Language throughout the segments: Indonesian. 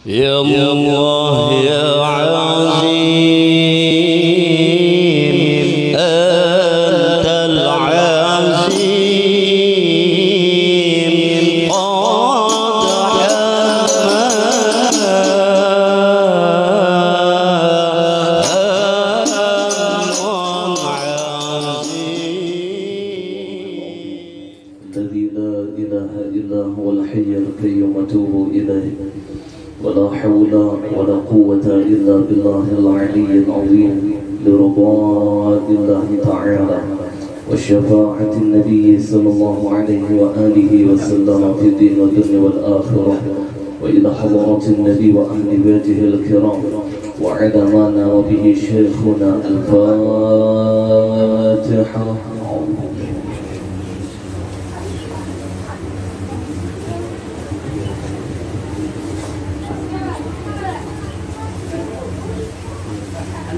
يا الله يا عظيم أنت العظيم قد الذي لا إله إلا هو الحي القيوم أتوب إليه ولا حول ولا قوة إلا بالله العلي العظيم لرضاء الله تعالى وشفاعة النبي صلى الله عليه وآله وسلم في الدين والدنيا والآخرة وإلى حضرة النبي وأهل بيته الكرام وعلى ما نام به شيخنا الفاتحة.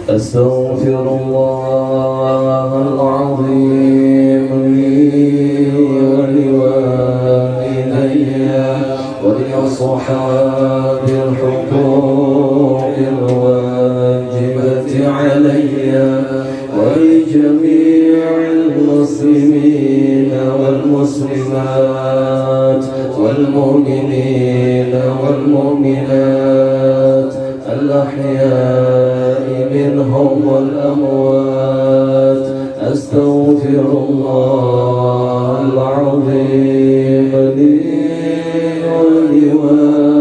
أستغفر الله العظيم لي ولوالدي ولأصحاب الحقوق الواجبة علي ولجميع المسلمين والمسلمات والمؤمنين والمؤمنات الأحياء منهم والأموات. أستغفر الله العظيم لي ولوالدي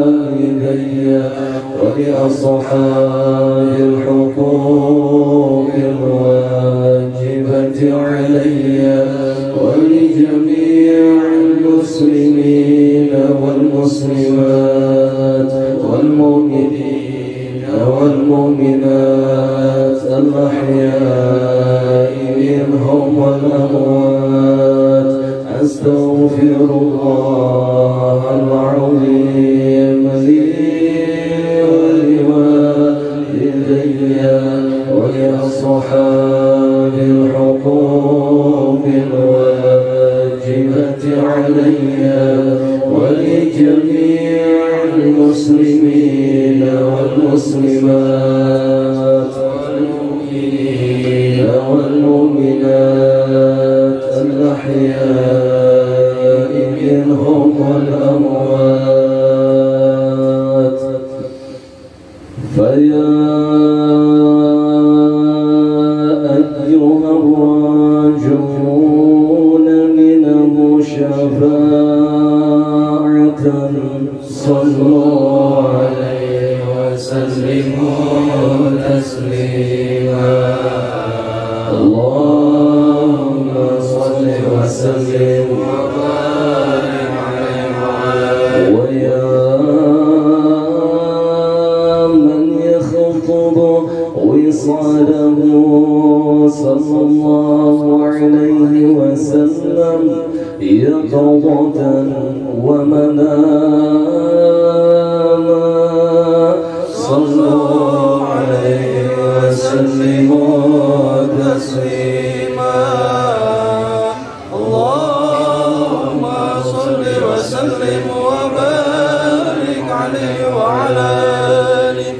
ولأصحاب الحقوق الواجبة علي ولجميع المسلمين والمسلمات والمؤمنين والمؤمنات الأحياء منهم والأموات. أستغفر الله العظيم لي ولوالدي ولأصحاب الحقوق الواجبة علي ولجميع المسلمين والمسلمات والمؤمنين والمؤمنات الأحياء منهم والأموات. فيا أيها الراجون منه شفاعة صلوا عليه وسلموا تسليما. اللهم صل وسلم وبارك عليه وعلى آله. ويا من يخطب وصاله صلى الله عليه وسلم يقظة ومناما صلوا عليه وسلموا تسليما. اللهم صل وسلم وبارك عليه وعلى آله.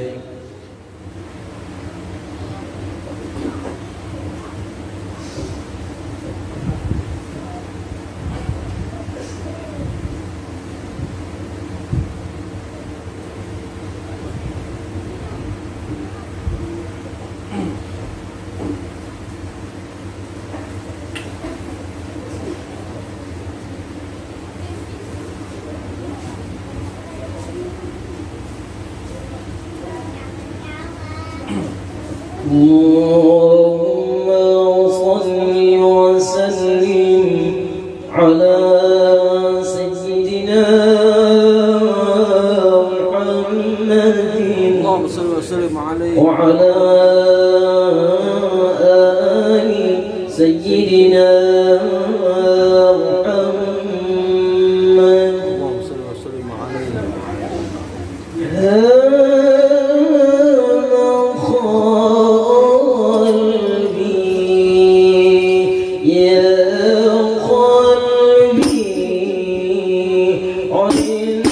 اللهم صل وسلم على سيدنا محمد اللهم صل وسلم عليه وعلى آل سيدنا محمد. اللهم صل وسلم عليه. قلبي عند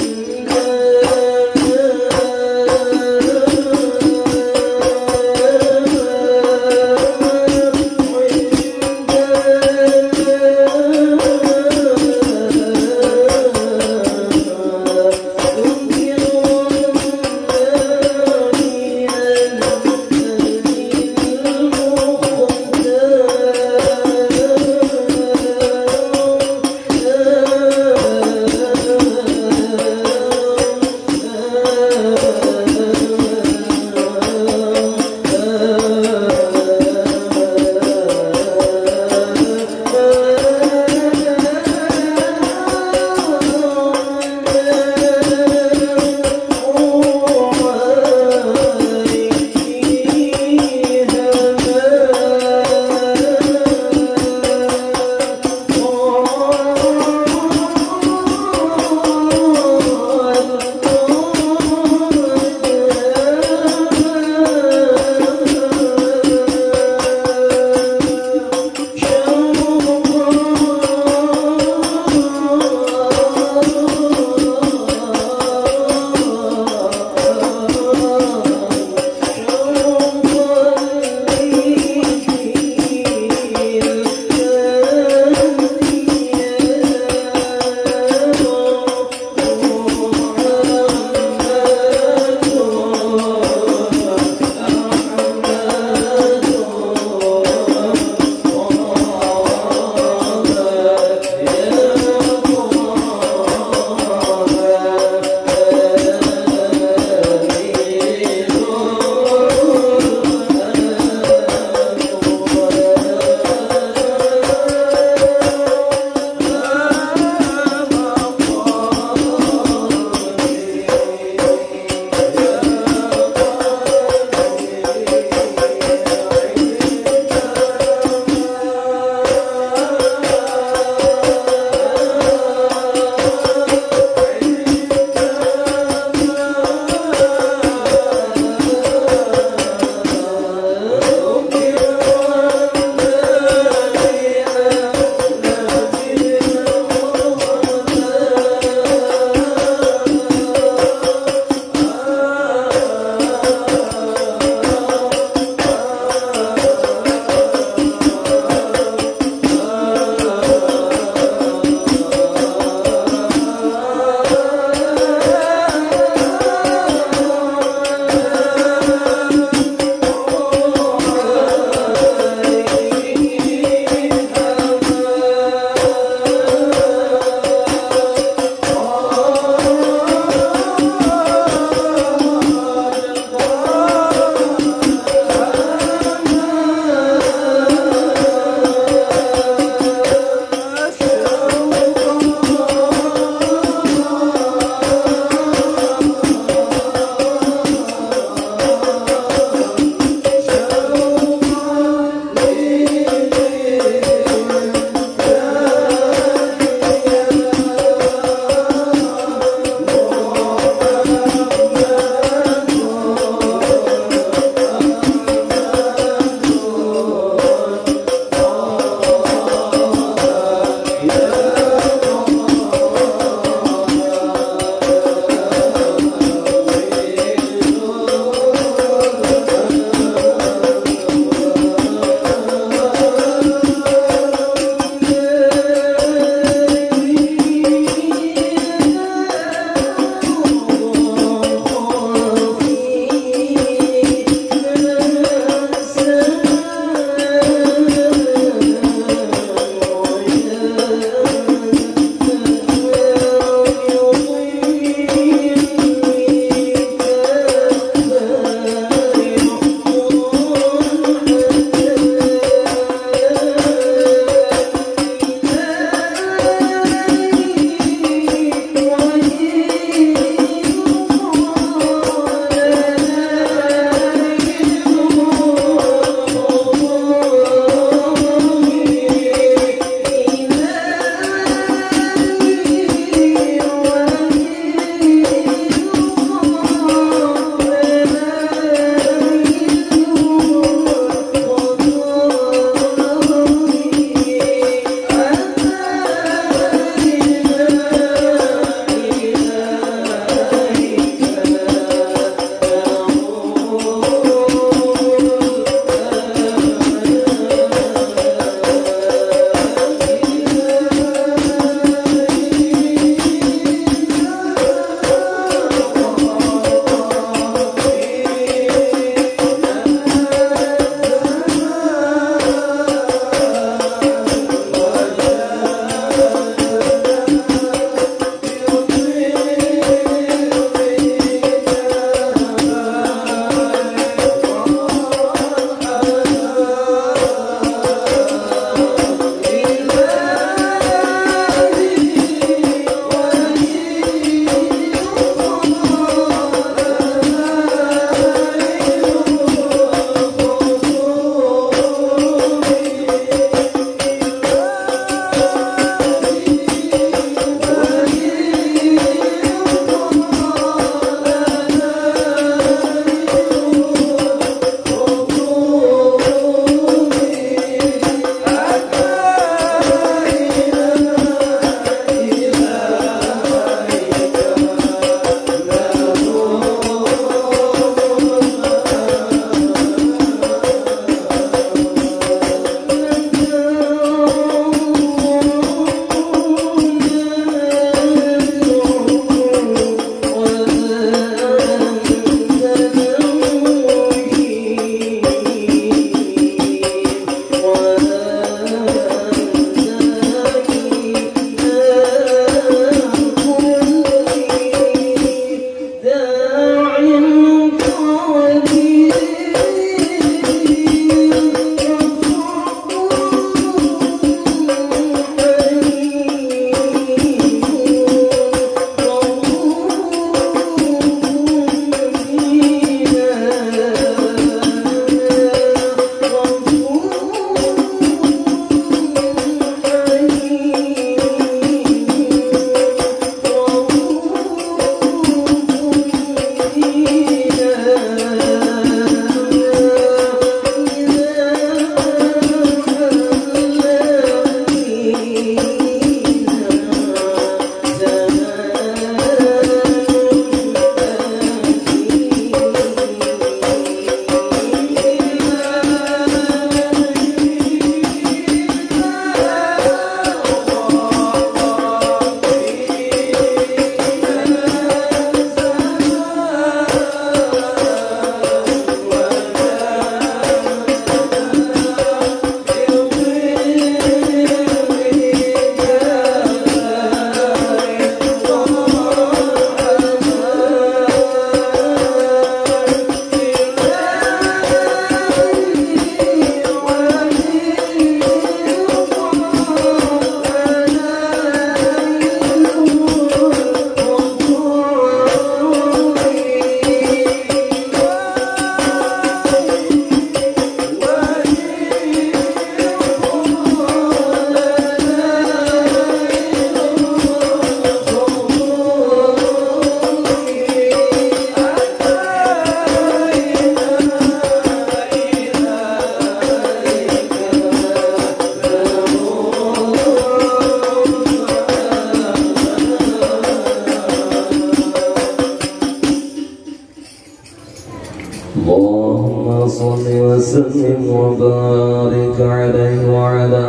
اللهم صل وسلم وبارك عليه وعلى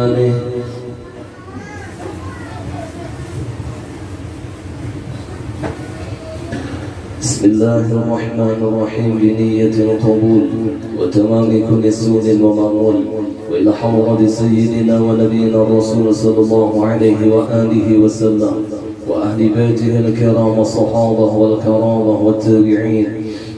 آله. بسم الله الرحمن الرحيم بنية القبول وتمام كل سود ومعمول، وإلى حضرة سيدنا ونبينا الرسول صلى الله عليه وآله وسلم وأهل بيته الكرام الصحابة والكرامة والتابعين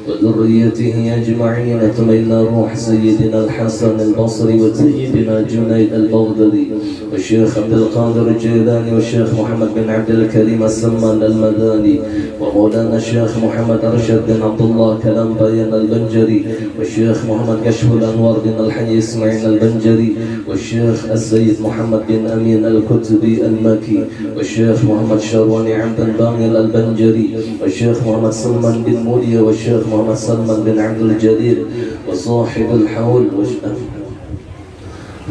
وذريته أجمعين، ثم إلى روح سيدنا الحسن البصري وسيدنا جنيد البغدادي والشيخ عبد القادر الجيلاني والشيخ محمد بن عبد الكريم السمان المداني ومولانا الشيخ محمد أرشد بن عبد الله كلامبيان البنجري والشيخ محمد كشف الأنوار بن الحي إسماعيل البنجري والشيخ السيد محمد بن أمين الكتبي المكي والشيخ محمد شرواني عبد الباقر البنجري والشيخ محمد سلمان بن موليا والشيخ محمد سلمان بن عبد الجليل وصاحب الحول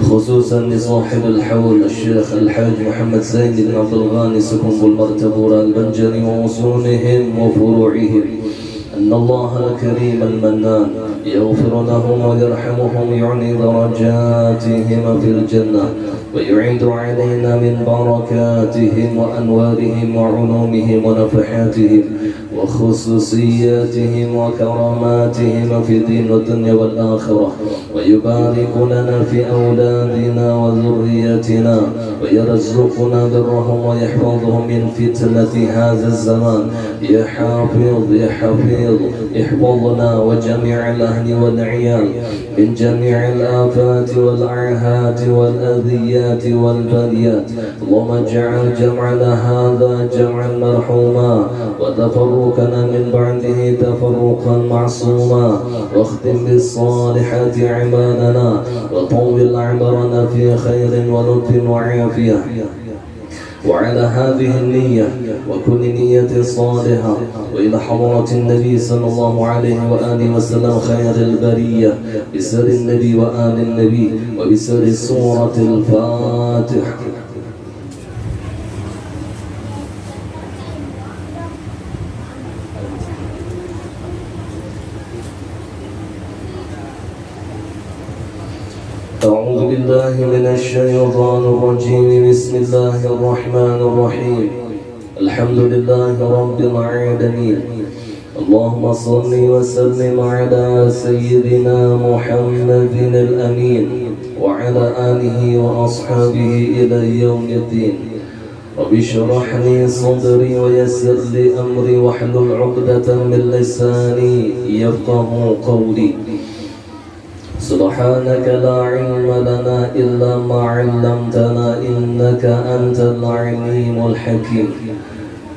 خصوصا لصاحب الحول الشيخ الحاج محمد زين بن عبد الغاني سكنب المرتبور البنجري وأصولهم وفروعهم، أن الله الكريم المنان يغفر لهم ويرحمهم، يعني درجاتهم في الجنة، ويعيد علينا من بركاتهم وأنوارهم وعلومهم ونفحاتهم وخصوصياتهم وكراماتهم في الدين والدنيا والآخرة، ويبارك لنا في أولادنا وذريتنا، ويرزقنا برهم ويحفظهم من فتنة هذا الزمان. يا حافظ يا حفيظ احفظنا وجميع الأهل والعيال من جميع الآفات والعاهات والأذيات والبليات. اللهم اجعل جمعنا هذا جمعا مرحوما وتفرقنا من بعده تفرقا معصوما، واختم بالصالحات أعمالنا وطول عمرنا في خير ولطف وعافية. وعلى هذه النية وكل نية صالحة وإلى حضرة النبي صلى الله عليه وآله وسلم خير البرية بسر النبي وآل النبي وبسر سورة الفاتحة. أعوذ بالله من الشيطان الرجيم. بسم الله الرحمن الرحيم. الحمد لله رب العالمين. اللهم صل وسلم على سيدنا محمد الأمين وعلى آله وأصحابه إلى يوم الدين. رب اشرح لي صدري ويسر لي أمري واحلل عقدة من لساني يفقه قولي. سبحانك لا علم لنا إلا ما علمتنا إنك أنت العليم الحكيم.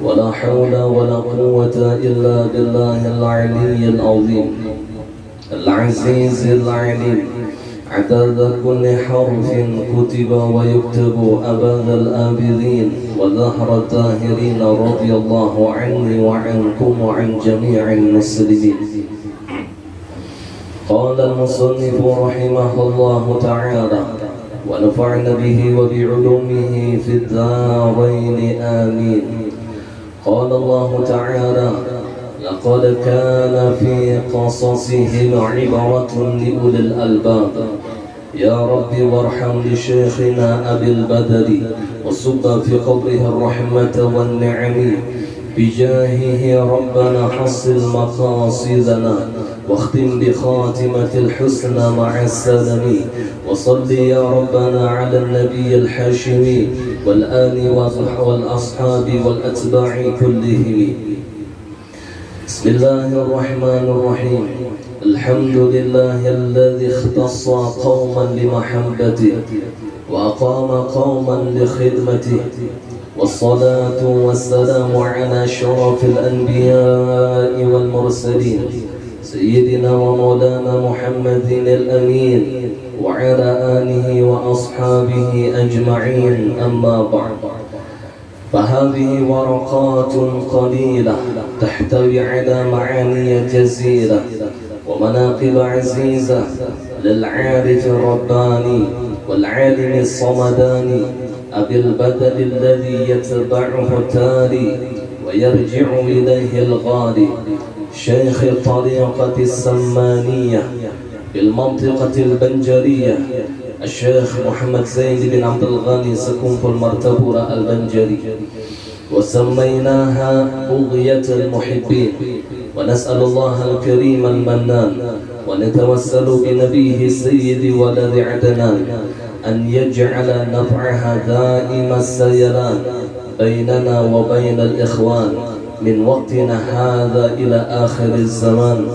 ولا حول ولا قوة إلا بالله العلي العظيم العزيز العليم. عدد كل حرف كتب ويكتب أبد الآبدين وظهر الطاهرين رضي الله عني وعنكم وعن جميع المسلمين. قال المصنف رحمه الله تعالى ونفعنا به وبعلومه في الدارين آمين. قال الله تعالى لقد كان في قصصهم عبرة لأولي الألباب. يا رب وارحم لشيخنا أبي البدر وصب في قبره الرحمة والنعم. بجاهه ربنا حصل مقاصدنا واختم بخاتمة الحسنى مع السلام. وصل يا ربنا على النبي الحاشمي والآل والأصحاب والأتباع كلهم. بسم الله الرحمن الرحيم. الحمد لله الذي اختص قوما لمحبته وأقام قوما لخدمته. والصلاة والسلام على شرف الأنبياء والمرسلين سيدنا ومولانا محمد الأمين وعلى آله وأصحابه أجمعين. أما بعد، فهذه ورقات قليلة تحتوي على معاني جزيلة ومناقب عزيزة للعارف الرباني والعالم الصمداني أبي البدل الذي يتبعه التالي ويرجع إليه الغالي، شيخ الطريقة السمانية بالمنطقة البنجرية الشيخ محمد زين بن عبد الغني سكون المرتبورة البنجري، وسميناها بغية المحبين، ونسأل الله الكريم المنان ونتوسل بنبيه سيد ولد عدنان أن يجعل نفعها دائم السيلان بيننا وبين الإخوان من وقتنا هذا إلى آخر الزمان،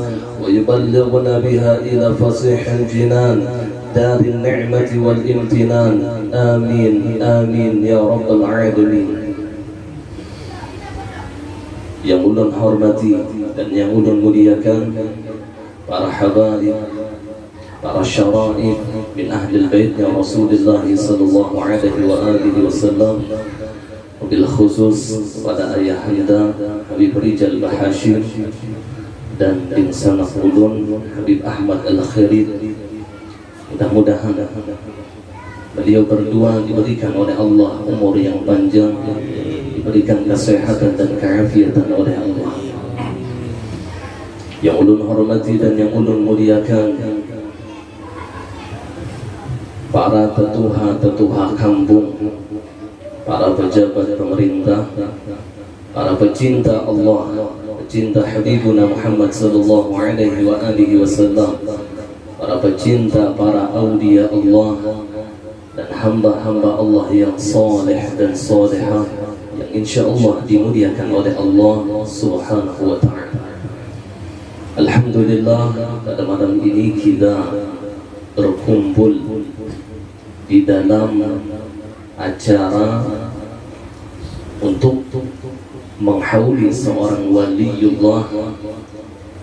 ويبلغنا بها إلى فصيح الجنان دار النعمة والامتنان. آمين آمين يا رب العالمين. Yang ulun hormati dan yang ulun muliakan para habaib, para syara'ib min ahlil baitnya Rasulullah sallallahu alaihi wasallam, bil khusus pada ayahanda Habib Rijal Bahashim dan bin sanak ulun Habib Ahmad Al-Khirid. Mudah-mudahan beliau berdua diberikan oleh Allah umur yang panjang, diberikan kesehatan dan keafiatan oleh Allah. Yang ulun hormati dan yang ulun muliakan para tetuha kampung, para pejabat pemerintah, para pecinta Allah, pecinta Habibuna Muhammad sallallahu alaihi wasallam, para pecinta para aulia Allah dan hamba-hamba Allah yang saleh dan salihah yang insyaallah dimuliakan oleh Allah Subhanahu wa taala. Alhamdulillah, pada malam ini kita berkumpul di dalam acara untuk menghauli seorang waliullah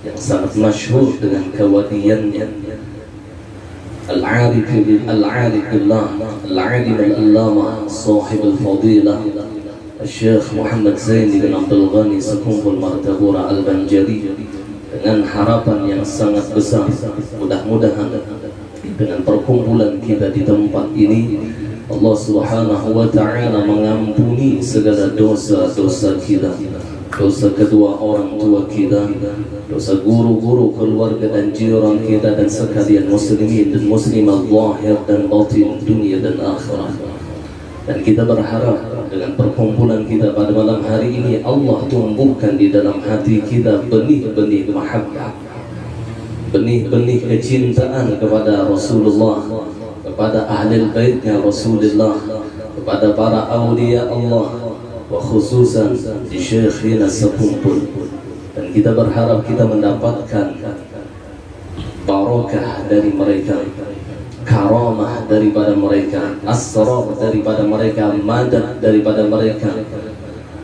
yang sangat masyhur dengan kewaliannya, al-arif billah, al-alim al-allamah, sahib al-fadilah Syekh Muhammad Zain bin Abdul Ghani Sekumpul Martabura Al-Banjari, dengan harapan yang sangat besar mudah-mudahan dengan perkumpulan kita di tempat ini Allah Subhanahu wa taala mengampuni segala dosa-dosa kita, dosa kedua orang tua kita, dosa guru-guru, keluarga dan jiran kita, dan sekalian muslimin dan muslimah zahir dan batin, dunia dan akhirat. Dan kita berharap dengan perkumpulan kita pada malam hari ini Allah tumbuhkan di dalam hati kita benih-benih mahabbah, benih-benih kecintaan kepada Rasulullah, kepada ahli baitnya Rasulullah, kepada para awliya Allah, wa khususan di syekhina sekumpul. Dan kita berharap kita mendapatkan barakah dari mereka, karamah daripada mereka, asrar daripada mereka, madad daripada mereka,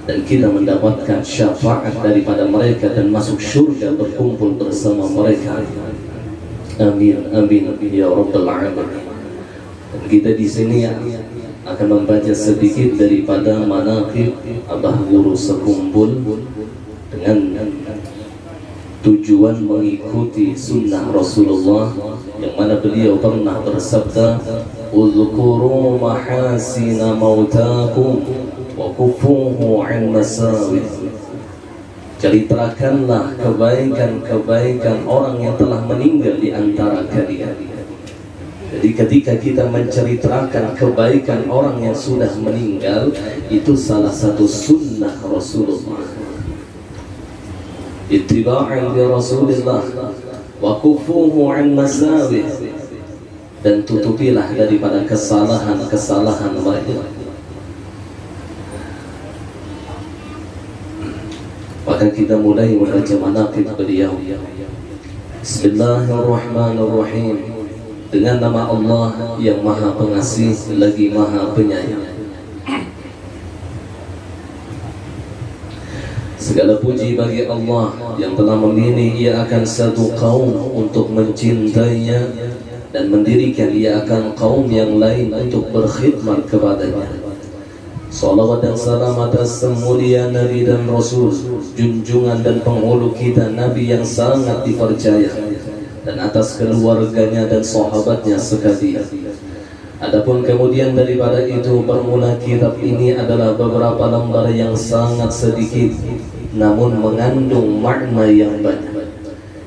dan kita mendapatkan syafaat daripada mereka dan masuk syurga berkumpul bersama mereka. Amin amin ya rabbal alamin. Dan kita di sini akan membaca sedikit daripada manaqib Abah Guru Sekumpul dengan tujuan mengikuti sunnah Rasulullah yang mana beliau pernah bersabda, "Uzkuru mahasina mautakum wa kufuhu an masawih." Ceritakanlah kebaikan-kebaikan orang yang telah meninggal di antara kalian. Jadi ketika kita menceritakan kebaikan orang yang sudah meninggal, itu salah satu sunnah Rasulullah. Ittiba'an li Rasulillah wa kufuhu an masawih, dan tutupilah daripada kesalahan-kesalahan mereka. Maka kita mulai membaca manaqib beliau. Bismillahirrahmanirrahim. Dengan nama Allah yang Maha Pengasih lagi Maha Penyayang. Segala puji bagi Allah yang telah memilih ia akan satu kaum untuk mencintainya dan mendirikan ia akan kaum yang lain untuk berkhidmat kepadanya. Salawat dan salam atas semulia Nabi dan Rasul, junjungan dan penghulu kita Nabi yang sangat dipercaya, dan atas keluarganya dan sahabatnya sekalian. Adapun kemudian daripada itu, bermula kitab ini adalah beberapa lembar yang sangat sedikit namun mengandung makna yang banyak.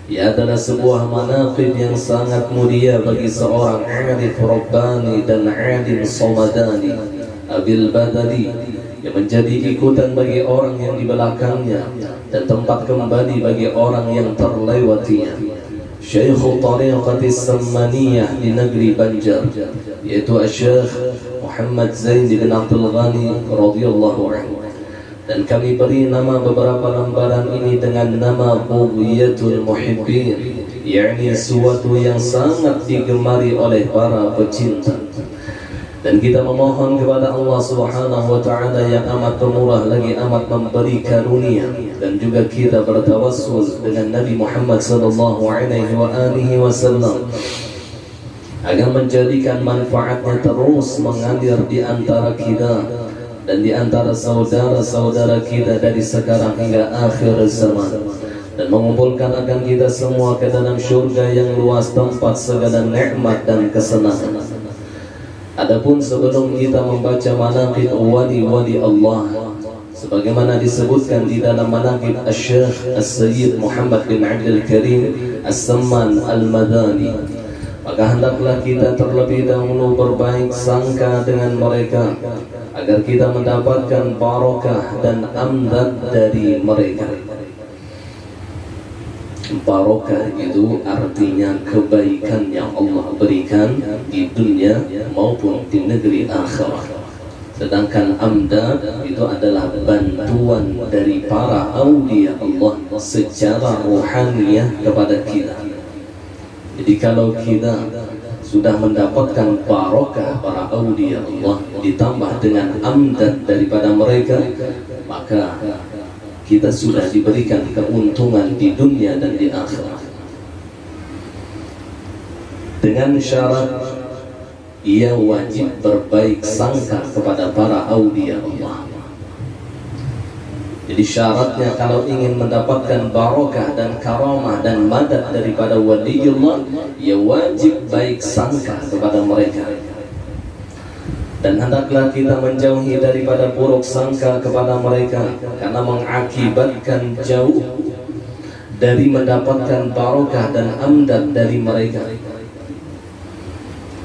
Ia adalah sebuah manaqib yang sangat mulia bagi seorang arif rabbani dan alim samadani Abil Badali, yang menjadi ikutan bagi orang yang di belakangnya dan tempat kembali bagi orang yang terlewatinya. Syekh Tariqatis Sammaniyah di negeri Banjar, yaitu Syekh Muhammad Zain bin Abdul Ghani radhiyallahu anhu. Dan kami beri nama beberapa lembaran ini dengan nama Bughyatul Muhibbin, yakni sesuatu yang sangat digemari oleh para pecinta. Dan kita memohon kepada Allah Subhanahu wa taala yang amat pemurah lagi amat memberi karunia, dan juga kita bertawassul dengan Nabi Muhammad sallallahu alaihi wasallam agar menjadikan manfaatnya terus mengalir di antara kita dan di antara saudara-saudara kita dari sekarang hingga akhir zaman, dan mengumpulkan akan kita semua ke dalam syurga yang luas tempat segala nikmat dan kesenangan. Adapun sebelum kita membaca manaqib wali-wali Allah sebagaimana disebutkan di dalam manaqib Asy-Syaikh As-Sayyid Muhammad bin Abdul Karim As-Samman Al-Madani, maka hendaklah kita terlebih dahulu berbaik sangka dengan mereka agar kita mendapatkan barokah dan amdad dari mereka. Barokah itu artinya kebaikan yang Allah berikan di dunia maupun di negeri akhirat. Sedangkan amdad itu adalah bantuan dari para awliya Allah secara ruhaniyah kepada kita. Jadi kalau kita sudah mendapatkan barokah para awliya Allah ditambah dengan amdad daripada mereka, maka kita sudah diberikan keuntungan di dunia dan di akhirat. Dengan syarat ia wajib berbaik sangka kepada para awliya Allah. Jadi syaratnya kalau ingin mendapatkan barokah dan karamah dan madad daripada waliullah, ia wajib baik sangka kepada mereka. Dan hendaklah kita menjauhi daripada buruk sangka kepada mereka, karena mengakibatkan jauh dari mendapatkan barokah dan amdad dari mereka.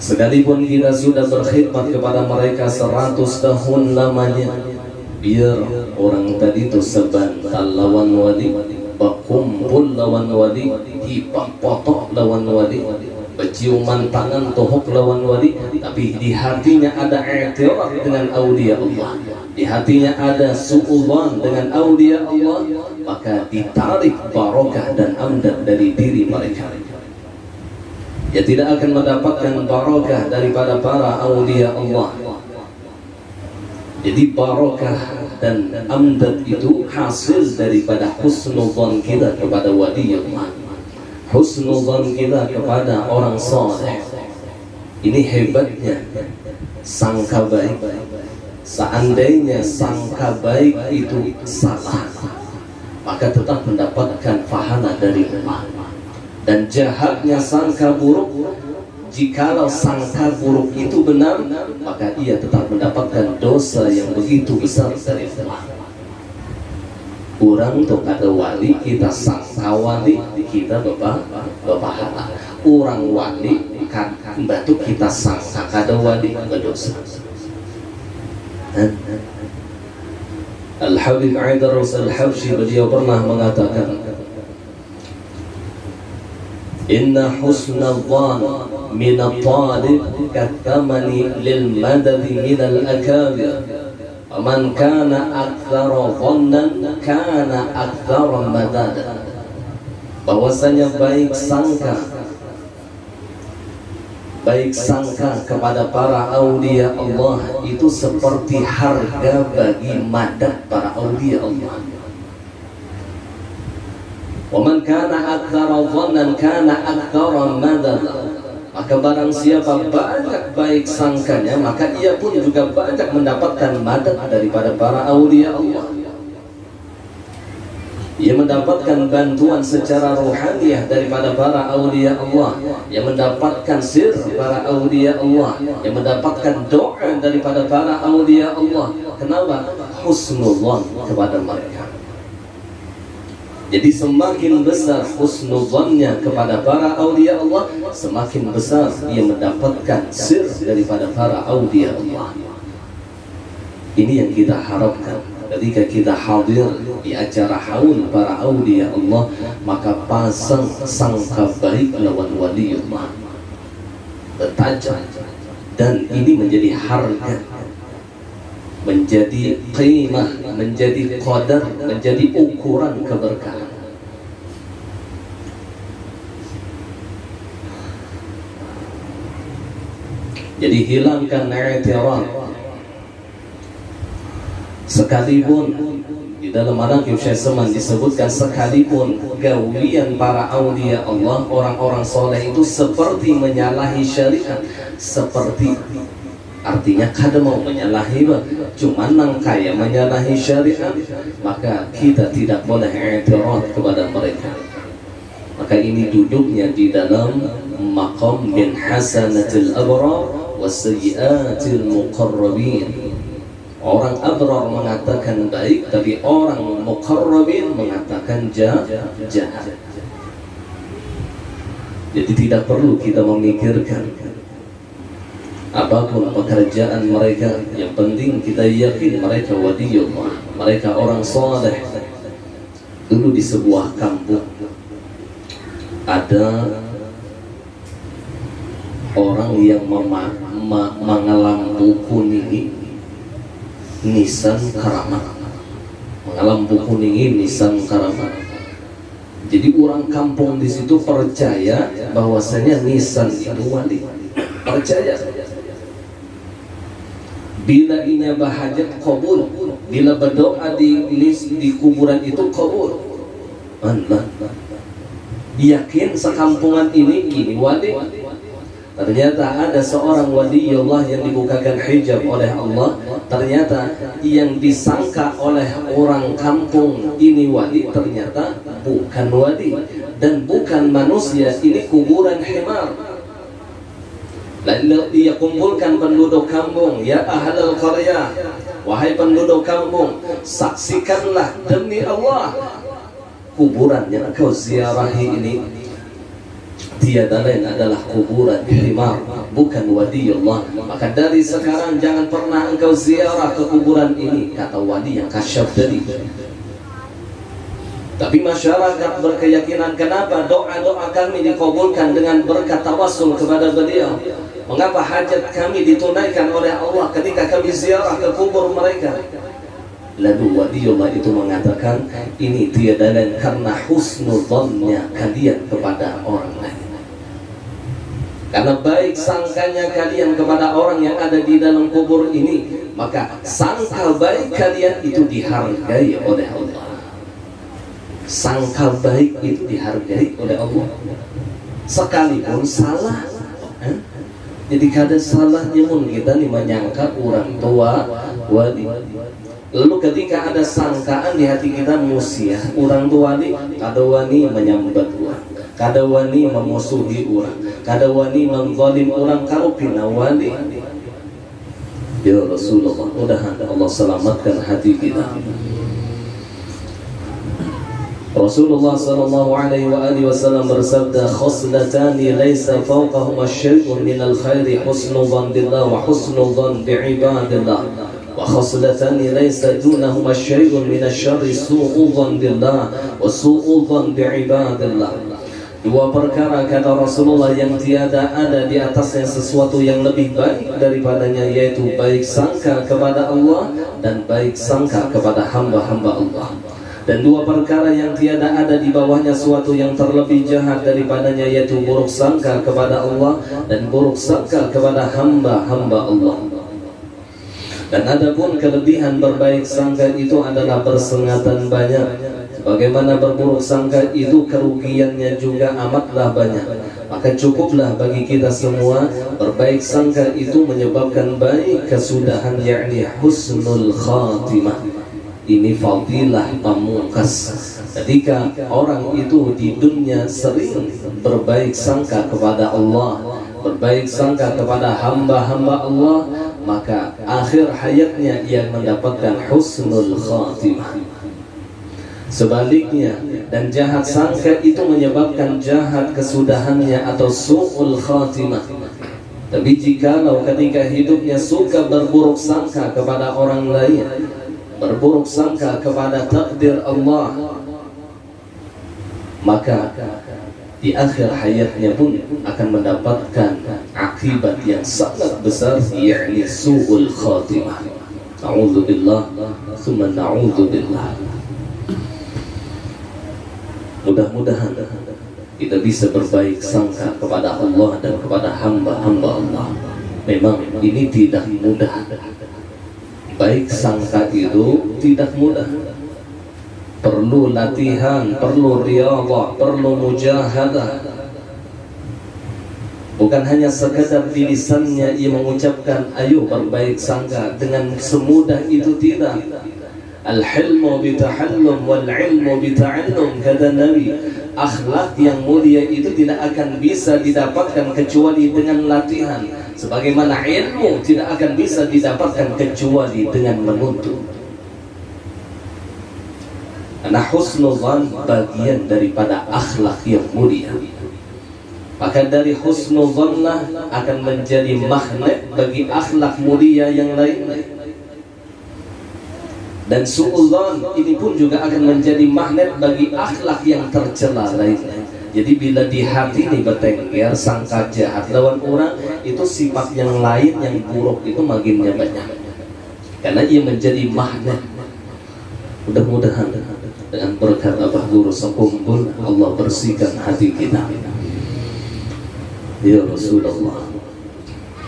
Sekalipun kita sudah berkhidmat kepada mereka 100 tahun lamanya, biar orang tadi itu sebantal lawan wali, berkumpul lawan wali, hibah potok lawan wali, berciuman tangan tohok lawan wali, tapi di hatinya ada i'tiraf dengan awliya Allah, di hatinya ada su'udzan dengan awliya Allah, maka ditarik barokah dan amdad dari diri mereka. Dia tidak akan mendapatkan barokah daripada para awliya Allah. Jadi barokah dan amdad itu hasil daripada husnudzan kita kepada waliullah, husnudzan kita kepada orang saleh. Ini hebatnya sangka baik. Seandainya sangka baik itu salah, maka tetap mendapatkan pahala dari Allah. Dan jahatnya sangka buruk, jikalau sangka buruk itu benar, maka ia tetap mendapatkan dosa yang begitu besar dari Allah. Orang untuk ada wali, kita sangka wali, kita berpahala. Orang wali kan batu kita sangka ada wali, berdosa. Al-Habib Aidarus Al-Habsyi beliau pernah mengatakan, Inna husna dhan min at-talib kathamani lil madadi min al-akabir, man kana akthara dhannan kana akthara madada. Bahwasanya baik sangka kepada para awliya Allah itu seperti harga bagi madad para awliya Allah. Waman kana aktsara dhannan kana aktsara madada. Maka barang siapa banyak baik sangkanya, maka ia pun juga banyak mendapatkan madad daripada para awliya Allah. Ia mendapatkan bantuan secara ruhaniyah daripada para awliya Allah, yang mendapatkan sir para awliya Allah, yang mendapatkan doa daripada para awliya Allah. Kenapa? Husnudzan kepada mereka. Jadi semakin besar husnudzannya kepada para aulia Allah, semakin besar ia mendapatkan sir daripada para aulia Allah. Ini yang kita harapkan ketika kita hadir di acara haul para aulia Allah, maka pasang sangka baik lawan waliullah bertajam, dan ini menjadi harga, menjadi qimah, menjadi qadar, menjadi ukuran keberkahan. Jadi hilangkan i'tirad. Sekalipun di dalam Manaqib Syekh Saman disebutkan, sekalipun gaulian para aulia Allah, orang-orang soleh itu seperti menyalahi syariat, seperti artinya kada mau menyalahi, cuma nang kaya menyalahi syariat, maka kita tidak boleh i'tirad kepada mereka. Maka ini duduknya di dalam maqam min hasanatil abrar wa sayyiatil muqarrabin. Orang abrar mengatakan baik, tapi orang muqarrabin mengatakan jahat. Jadi tidak perlu kita memikirkan apapun pekerjaan mereka, yang penting kita yakin mereka waliullah, mereka orang saleh. Dulu di sebuah kampung ada orang yang mengalam buku ini nisan karamat, mengalam buku ini nisan karamat. Jadi orang kampung di situ percaya bahwasanya nisan itu wali, percaya. Bila inya bahajat qabul, bila berdoa di kuburan itu qabul. Allah yakin sekampungan ini wali. Ternyata ada seorang waliullah yang dibukakan hijab oleh Allah. Ternyata yang disangka oleh orang kampung ini wali, ternyata bukan wali dan bukan manusia. Ini kuburan himar. Lalu dia kumpulkan penduduk kampung, ya ahlal qaryah, wahai penduduk kampung, saksikanlah demi Allah, kuburan yang kau ziarahi ini tiada lain adalah kuburan himar, bukan waliullah. Maka dari sekarang jangan pernah engkau ziarah ke kuburan ini, kata wali yang kasyaf tadi. Tapi masyarakat berkeyakinan, kenapa doa-doa kami dikabulkan dengan berkat tawassul kepada beliau? Mengapa hajat kami ditunaikan oleh Allah ketika kami ziarah ke kubur mereka? Lalu waliullah itu mengatakan, ini tiada lain karena husnudzannya kalian kepada orang lain. Karena baik sangkanya kalian kepada orang yang ada di dalam kubur ini, maka sangka baik kalian itu dihargai oleh Allah. Sangka baik itu dihargai oleh Allah. Sekalipun salah, jadi kada salahnya pun kita nih menyangka orang tua wali. Lalu ketika ada sangkaan di hati kita musia orang tua wali, kada wani menyambat orang, kada wani memusuhi orang, kada wani mengzalim orang, kalau pina wali. Ya Rasulullah, mudah-mudahan Allah selamatkan hati kita. Rasulullah sallallahu alaihi wa alihi wasallam bersabda, khoslatani laysa fawqahuma syai'un minal khairi husnul dhann billah wa husnul dhann bi'ibadillah, wa khoslatani laysa dunahuma syai'un minasyarri su'ul dhann billah wa su'ul dhann bi'ibadillah. Dua perkara kata Rasulullah yang tiada ada di atasnya sesuatu yang lebih baik daripadanya, yaitu baik sangka kepada Allah dan baik sangka kepada hamba-hamba Allah. Dan dua perkara yang tiada ada di bawahnya suatu yang terlebih jahat daripadanya, yaitu buruk sangka kepada Allah dan buruk sangka kepada hamba-hamba Allah. Dan adapun kelebihan berbaik sangka itu adalah bersengatan banyak, bagaimana berburuk sangka itu kerugiannya juga amatlah banyak. Maka cukuplah bagi kita semua berbaik sangka itu menyebabkan baik kesudahan, yakni husnul khatimah. Ini fadilah pamungkas. Ketika orang itu di dunia sering berbaik sangka kepada Allah, berbaik sangka kepada hamba-hamba Allah, maka akhir hayatnya ia mendapatkan husnul khatimah. Sebaliknya, dan jahat sangka itu menyebabkan jahat kesudahannya atau su'ul khatimah. Tapi jikalau ketika hidupnya suka berburuk sangka kepada orang lain, berburuk sangka kepada takdir Allah, maka di akhir hayatnya pun akan mendapatkan akibat yang sangat besar, yakni su'ul khatimah. Na'udzubillah, tsumma na'udzubillah. Mudah-mudahan kita bisa berbaik sangka kepada Allah dan kepada hamba-hamba Allah. Memang ini tidak mudah. Baik sangka itu tidak mudah. Perlu latihan, perlu riyadhah, perlu mujahadah. Bukan hanya sekadar di lisannya ia mengucapkan ayo berbaik sangka, dengan semudah itu tidak. Al-hilmu bitahallum wal ilmu bita'allum, kata Nabi. Akhlak yang mulia itu tidak akan bisa didapatkan kecuali dengan latihan, sebagaimana ilmu tidak akan bisa didapatkan kecuali dengan menuntut. Karena husnuzan bagian daripada akhlak yang mulia. Maka dari husnuzanlah akan menjadi magnet bagi akhlak mulia yang lain. Dan su'udzon ini pun juga akan menjadi magnet bagi akhlak yang tercela lainnya. Jadi bila di hati ini bertengger, sangka jahat lawan orang, itu sifat yang lain yang buruk itu makinnya banyak. Karena ia menjadi magnet. Mudah-mudahan dengan berkat Abah Guru sekumpul Allah bersihkan hati kita. Ya Rasulullah.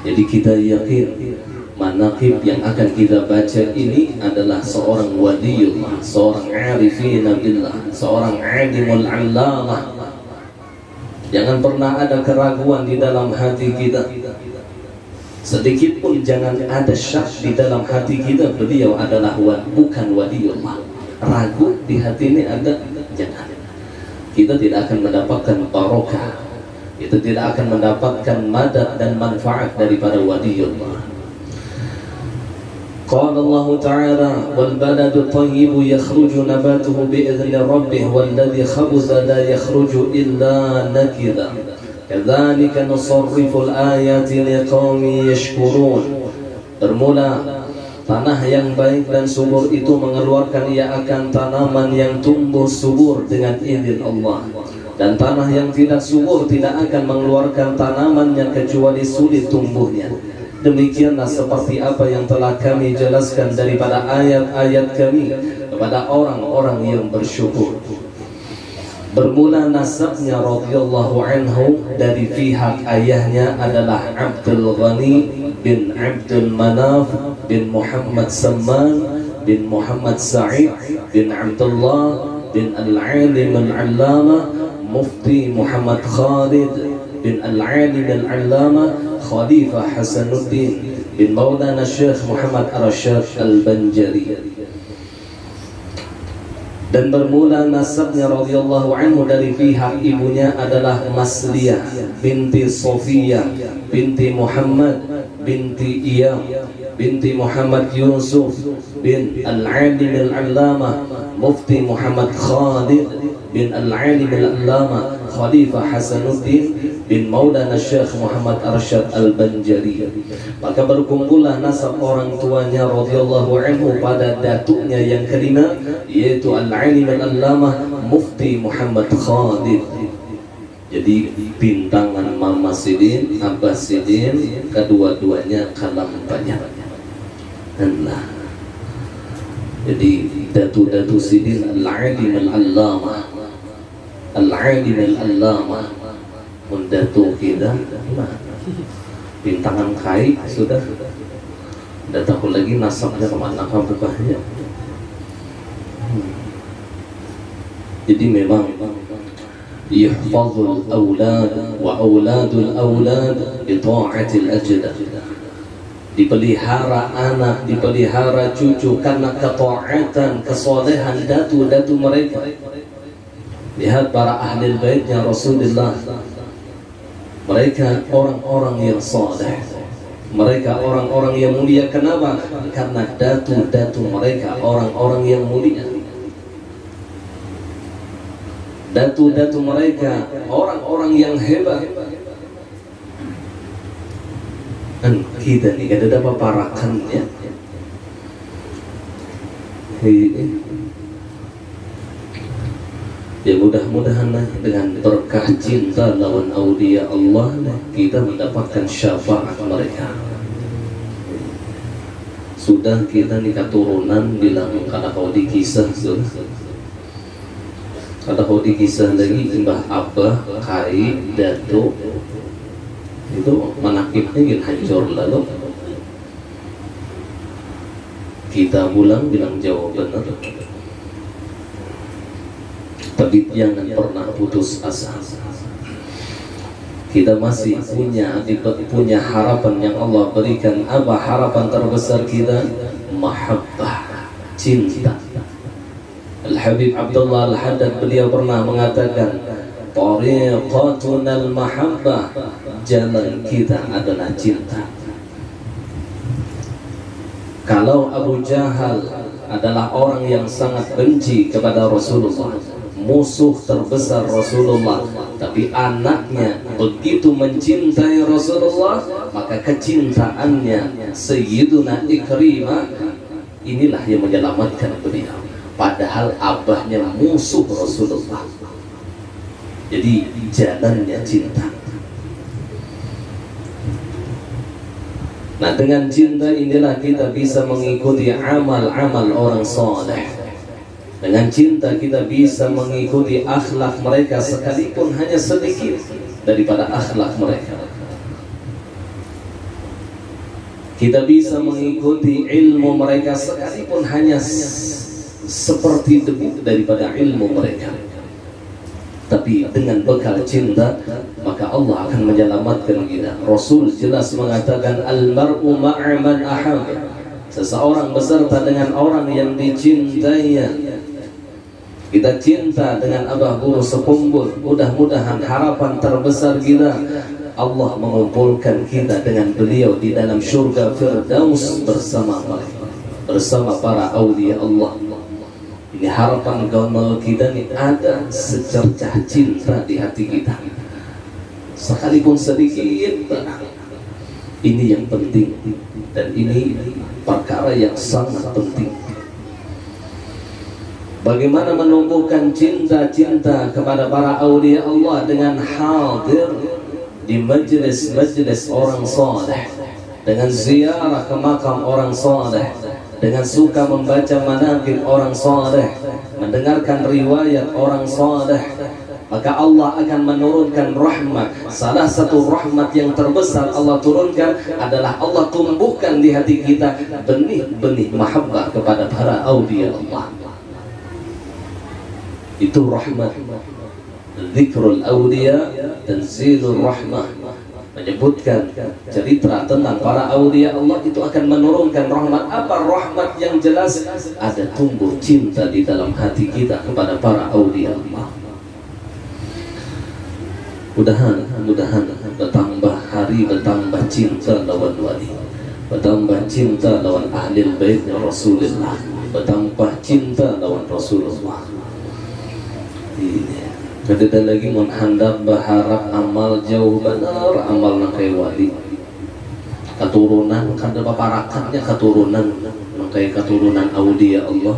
Jadi kita yakin manaqib yang akan kita baca ini adalah seorang waliullah, seorang arifina billah, seorang alimul allamah. Jangan pernah ada keraguan di dalam hati kita. Sedikit pun jangan ada syak di dalam hati kita beliau adalah bukan waliullah. Ragu di hati ini ada, jangan. Kita tidak akan mendapatkan barokah. Kita tidak akan mendapatkan madad dan manfaat daripada waliullah. قال الله تعالى والبلد الطيب يخرج نباته بإذن ربه والذي خبث لا يخرج إلا نكدا كذلك نصرف الآيات لقوم يشكرون. Bermula tanah yang baik dan subur itu mengeluarkan ia akan tanaman yang tumbuh subur dengan izin Allah, dan tanah yang tidak subur tidak akan mengeluarkan tanamannya kecuali sulit tumbuhnya. Demikianlah seperti apa yang telah kami jelaskan daripada ayat-ayat kami kepada orang-orang yang bersyukur. Bermula nasabnya radhiyallahu anhu dari pihak ayahnya adalah Abdul Ghani bin Abdul Manaf bin Muhammad Samman bin Muhammad Sa'id bin Abdullah bin Al-Alim Al-Allamah Mufti Muhammad Khalid bin Al-Alim Al-Allamah Khalifah Hasanuddin bin Maulana Syekh Muhammad Arsyad Al-Banjari. Dan bermula nasabnya radhiyallahu anhu dari pihak ibunya adalah Masliyah binti Sofiyah binti Muhammad binti Iyam binti Muhammad Yusuf bin Al-Alim Al-Allamah Mufti Muhammad Khalid bin Al-Alim Al-Allamah Khalifah Hasanuddin bin Maulana Syekh Muhammad Arsyad Al-Banjari. Maka berkumpullah nasab orang tuanya radhiyallahu anhu pada datuknya yang kelima, yaitu Al-Alim Al-Allamah Mufti Muhammad Khalid. Jadi bintangan Mama Sidin, Abah Sidin, kedua-duanya kalam banyak. Nah, jadi datu-datu Sidin Al-Alim Al-Allamah, Al-Alim Al-Allamah, mendatu kita, bintangan kai sudah tahu lagi nasabnya kemana bukannya. Jadi memang yahfazul awlad wa awladul awlad bi ta'atil ajdad, dipelihara anak, dipelihara cucu karena ketaatan, kesolehan datu-datu mereka. Lihat para ahli baitnya Rasulullah, mereka orang-orang yang saleh, mereka orang-orang yang mulia. Kenapa? Karena datu-datu mereka orang-orang yang mulia. datu-datu mereka, orang-orang yang hebat. Kan kita nih ada apa parakannya. Ya mudah-mudahan dengan berkah cinta lawan aulia Allah kita mendapatkan syafaat mereka. Sudah kita nih keturunan bilang kada kau dikisah sudah. Kada kau dikisah lagi Mbah Abah, Kai, Datuk itu manakibnya gin hancur lalu. Kita bilang jawab benar. Tapi jangan pernah putus asa. Kita masih punya harapan yang Allah berikan. Apa harapan terbesar kita? Mahabbah, cinta. Al-Habib Abdullah Al-Haddad beliau pernah mengatakan, tariqatunal mahabbah, jalan kita adalah cinta. Kalau Abu Jahal adalah orang yang sangat benci kepada Rasulullah, musuh terbesar Rasulullah, tapi anaknya begitu mencintai Rasulullah, maka kecintaannya Sayyiduna Ikrimah inilah yang menyelamatkan beliau. Padahal abahnya musuh Rasulullah. Jadi jalannya cinta. Nah, dengan cinta inilah kita bisa mengikuti amal-amal orang soleh. Dengan cinta kita bisa mengikuti akhlak mereka sekalipun hanya sedikit daripada akhlak mereka. Kita bisa mengikuti ilmu mereka sekalipun hanya seperti debu daripada ilmu mereka. Tapi dengan bekal cinta maka Allah akan menyelamatkan kita. Rasul jelas mengatakan al-mar'u ma'a man ahab. Seseorang beserta dengan orang yang dicintainya. Kita cinta dengan Abah Guru Sekumbul. Mudah-mudahan harapan terbesar kita Allah mengumpulkan kita dengan beliau di dalam syurga Firdaus bersama mereka, bersama para awliya Allah. Ini harapan gamal kita nih, ada secercah cinta di hati kita, sekalipun sedikit. Ini yang penting, dan ini perkara yang sangat penting. Bagaimana menumbuhkan cinta-cinta kepada para awliya Allah dengan hadir di majlis-majlis orang saleh, dengan ziarah ke makam orang saleh, dengan suka membaca manaqib orang saleh, mendengarkan riwayat orang saleh, maka Allah akan menurunkan rahmat. Salah satu rahmat yang terbesar Allah turunkan adalah Allah tumbuhkan di hati kita benih-benih mahabbah kepada para awliya Allah. Itu rahmat. Zikrul awliya tanzilur rahmah, menyebutkan cerita tentang para awliya Allah itu akan menurunkan rahmat. Apa rahmat yang jelas? Ada tumbuh cinta di dalam hati kita kepada para awliya Allah. Mudah-mudahan bertambah hari, bertambah cinta lawan wali, bertambah cinta lawan ahli baitnya Rasulullah, bertambah cinta lawan Rasulullah. Kita lagi menghandap berharap amal jauh benar, amal nangkai wali, keturunan kada paparakatnya keturunan nangkai keturunan awliya Allah.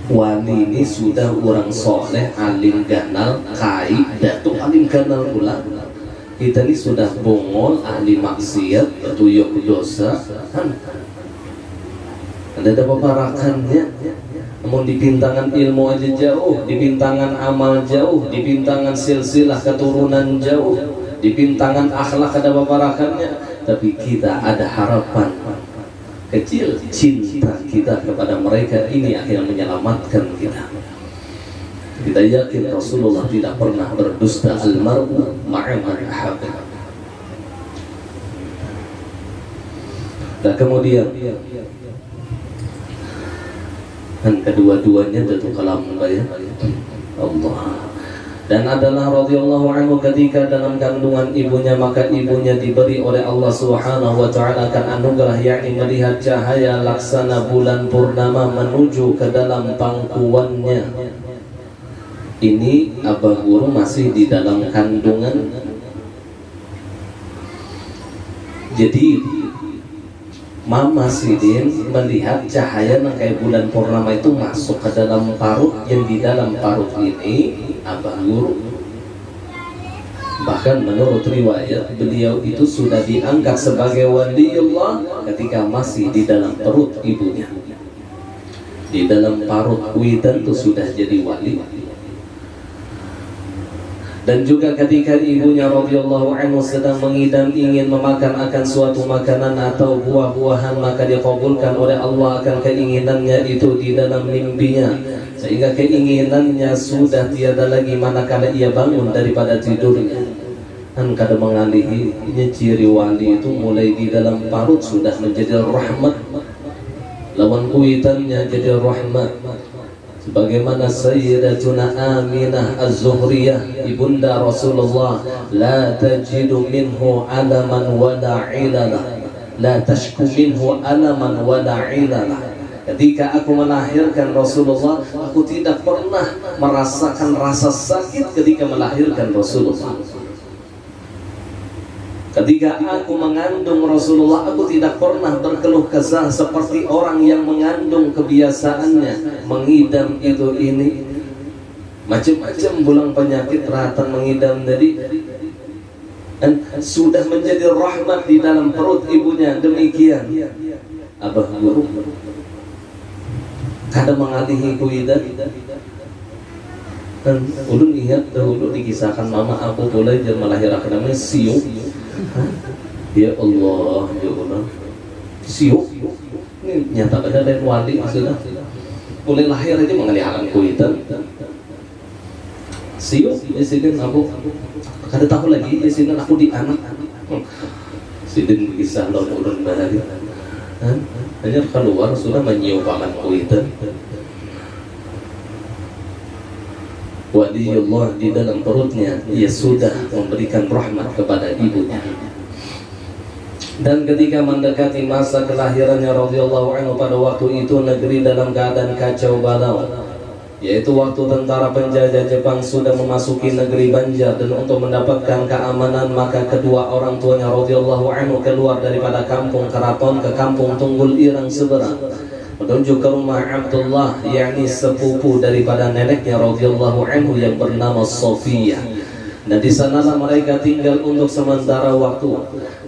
Wali ini sudah orang soleh, alim ganal, kai, datuk alim ganal pula. Kita ini sudah bongol, ahli maksiat, tuyuk dosa. Ada paparakannya. Namun di bintangan ilmu aja jauh, di bintangan amal jauh, di bintangan silsilah keturunan jauh, di bintangan akhlak ada paparakannya. Tapi kita ada harapan kecil, cinta kita kepada mereka ini akhirnya menyelamatkan kita. Kita yakin Rasulullah tidak pernah berdusta. Al-mar'u ma'a man ahabba. Dan kemudian kan kedua-duanya Datuk Kalam ya Allah. Dan adalah radhiyallahu anhu ketika dalam kandungan ibunya, maka ibunya diberi oleh Allah Subhanahu wa taala akan anugerah, yakni melihat cahaya laksana bulan purnama menuju ke dalam pangkuannya. ini abah guru masih di dalam kandungan. Jadi Mama Sidin melihat cahaya yang kayak bulan purnama itu masuk ke dalam parut, yang di dalam parut ini abah guru. Bahkan menurut riwayat beliau itu sudah diangkat sebagai waliullah ketika masih di dalam perut ibunya. Di dalam parut witan itu sudah jadi wali. Dan juga ketika ibunya radhiyallahu anhu sedang mengidam ingin memakan akan suatu makanan atau buah-buahan, maka dikabulkan oleh Allah akan keinginannya itu di dalam mimpinya, sehingga keinginannya sudah tiada lagi manakala ia bangun daripada tidurnya. Kan kada mengalihi ciri wali itu mulai di dalam parut sudah menjadi rahmat, lawan kuitannya jadi rahmat. Sebagaimana Sayyidatuna Aminah Az-Zuhriyah ibunda Rasulullah, la tajidu minhu alaman wala ilalah, la tashku minhu alaman wala ilalah. Ketika aku melahirkan Rasulullah, aku tidak pernah merasakan rasa sakit ketika melahirkan Rasulullah. Ketika aku mengandung Rasulullah, aku tidak pernah berkeluh kesah seperti orang yang mengandung kebiasaannya mengidam itu ini. Macam-macam bulang penyakit ratan mengidam tadi. Dan sudah menjadi rahmat di dalam perut ibunya. Demikian abah guru kada mengalihi kuidan. Dan ulun ingat dahulu dikisahkan mama aku boleh jangan melahirkan namanya siu. Ya Allah, ya Allah, siu ini nyata ada lain wali sudah boleh lahir aja mengalihkan kuitan. Siu ya sidin aku kada tahu lagi ya sidin aku di anak sidin kisah lawan urun bahari hanya keluar sudah menyiupakan kuitan. Waliullah di dalam perutnya, ia sudah memberikan rahmat kepada ibunya. Dan ketika mendekati masa kelahirannya radhiyallahu anhu, pada waktu itu negeri dalam keadaan kacau balau, yaitu waktu tentara penjajah Jepang sudah memasuki negeri Banjar. Dan untuk mendapatkan keamanan, maka kedua orang tuanya radhiyallahu anhu keluar daripada kampung Keraton ke kampung Tunggul Irang seberang, menuju ke rumah Abdullah, yakni sepupu daripada neneknya radhiyallahu anhu yang bernama Sofia. Dan di sanalah mereka tinggal untuk sementara waktu.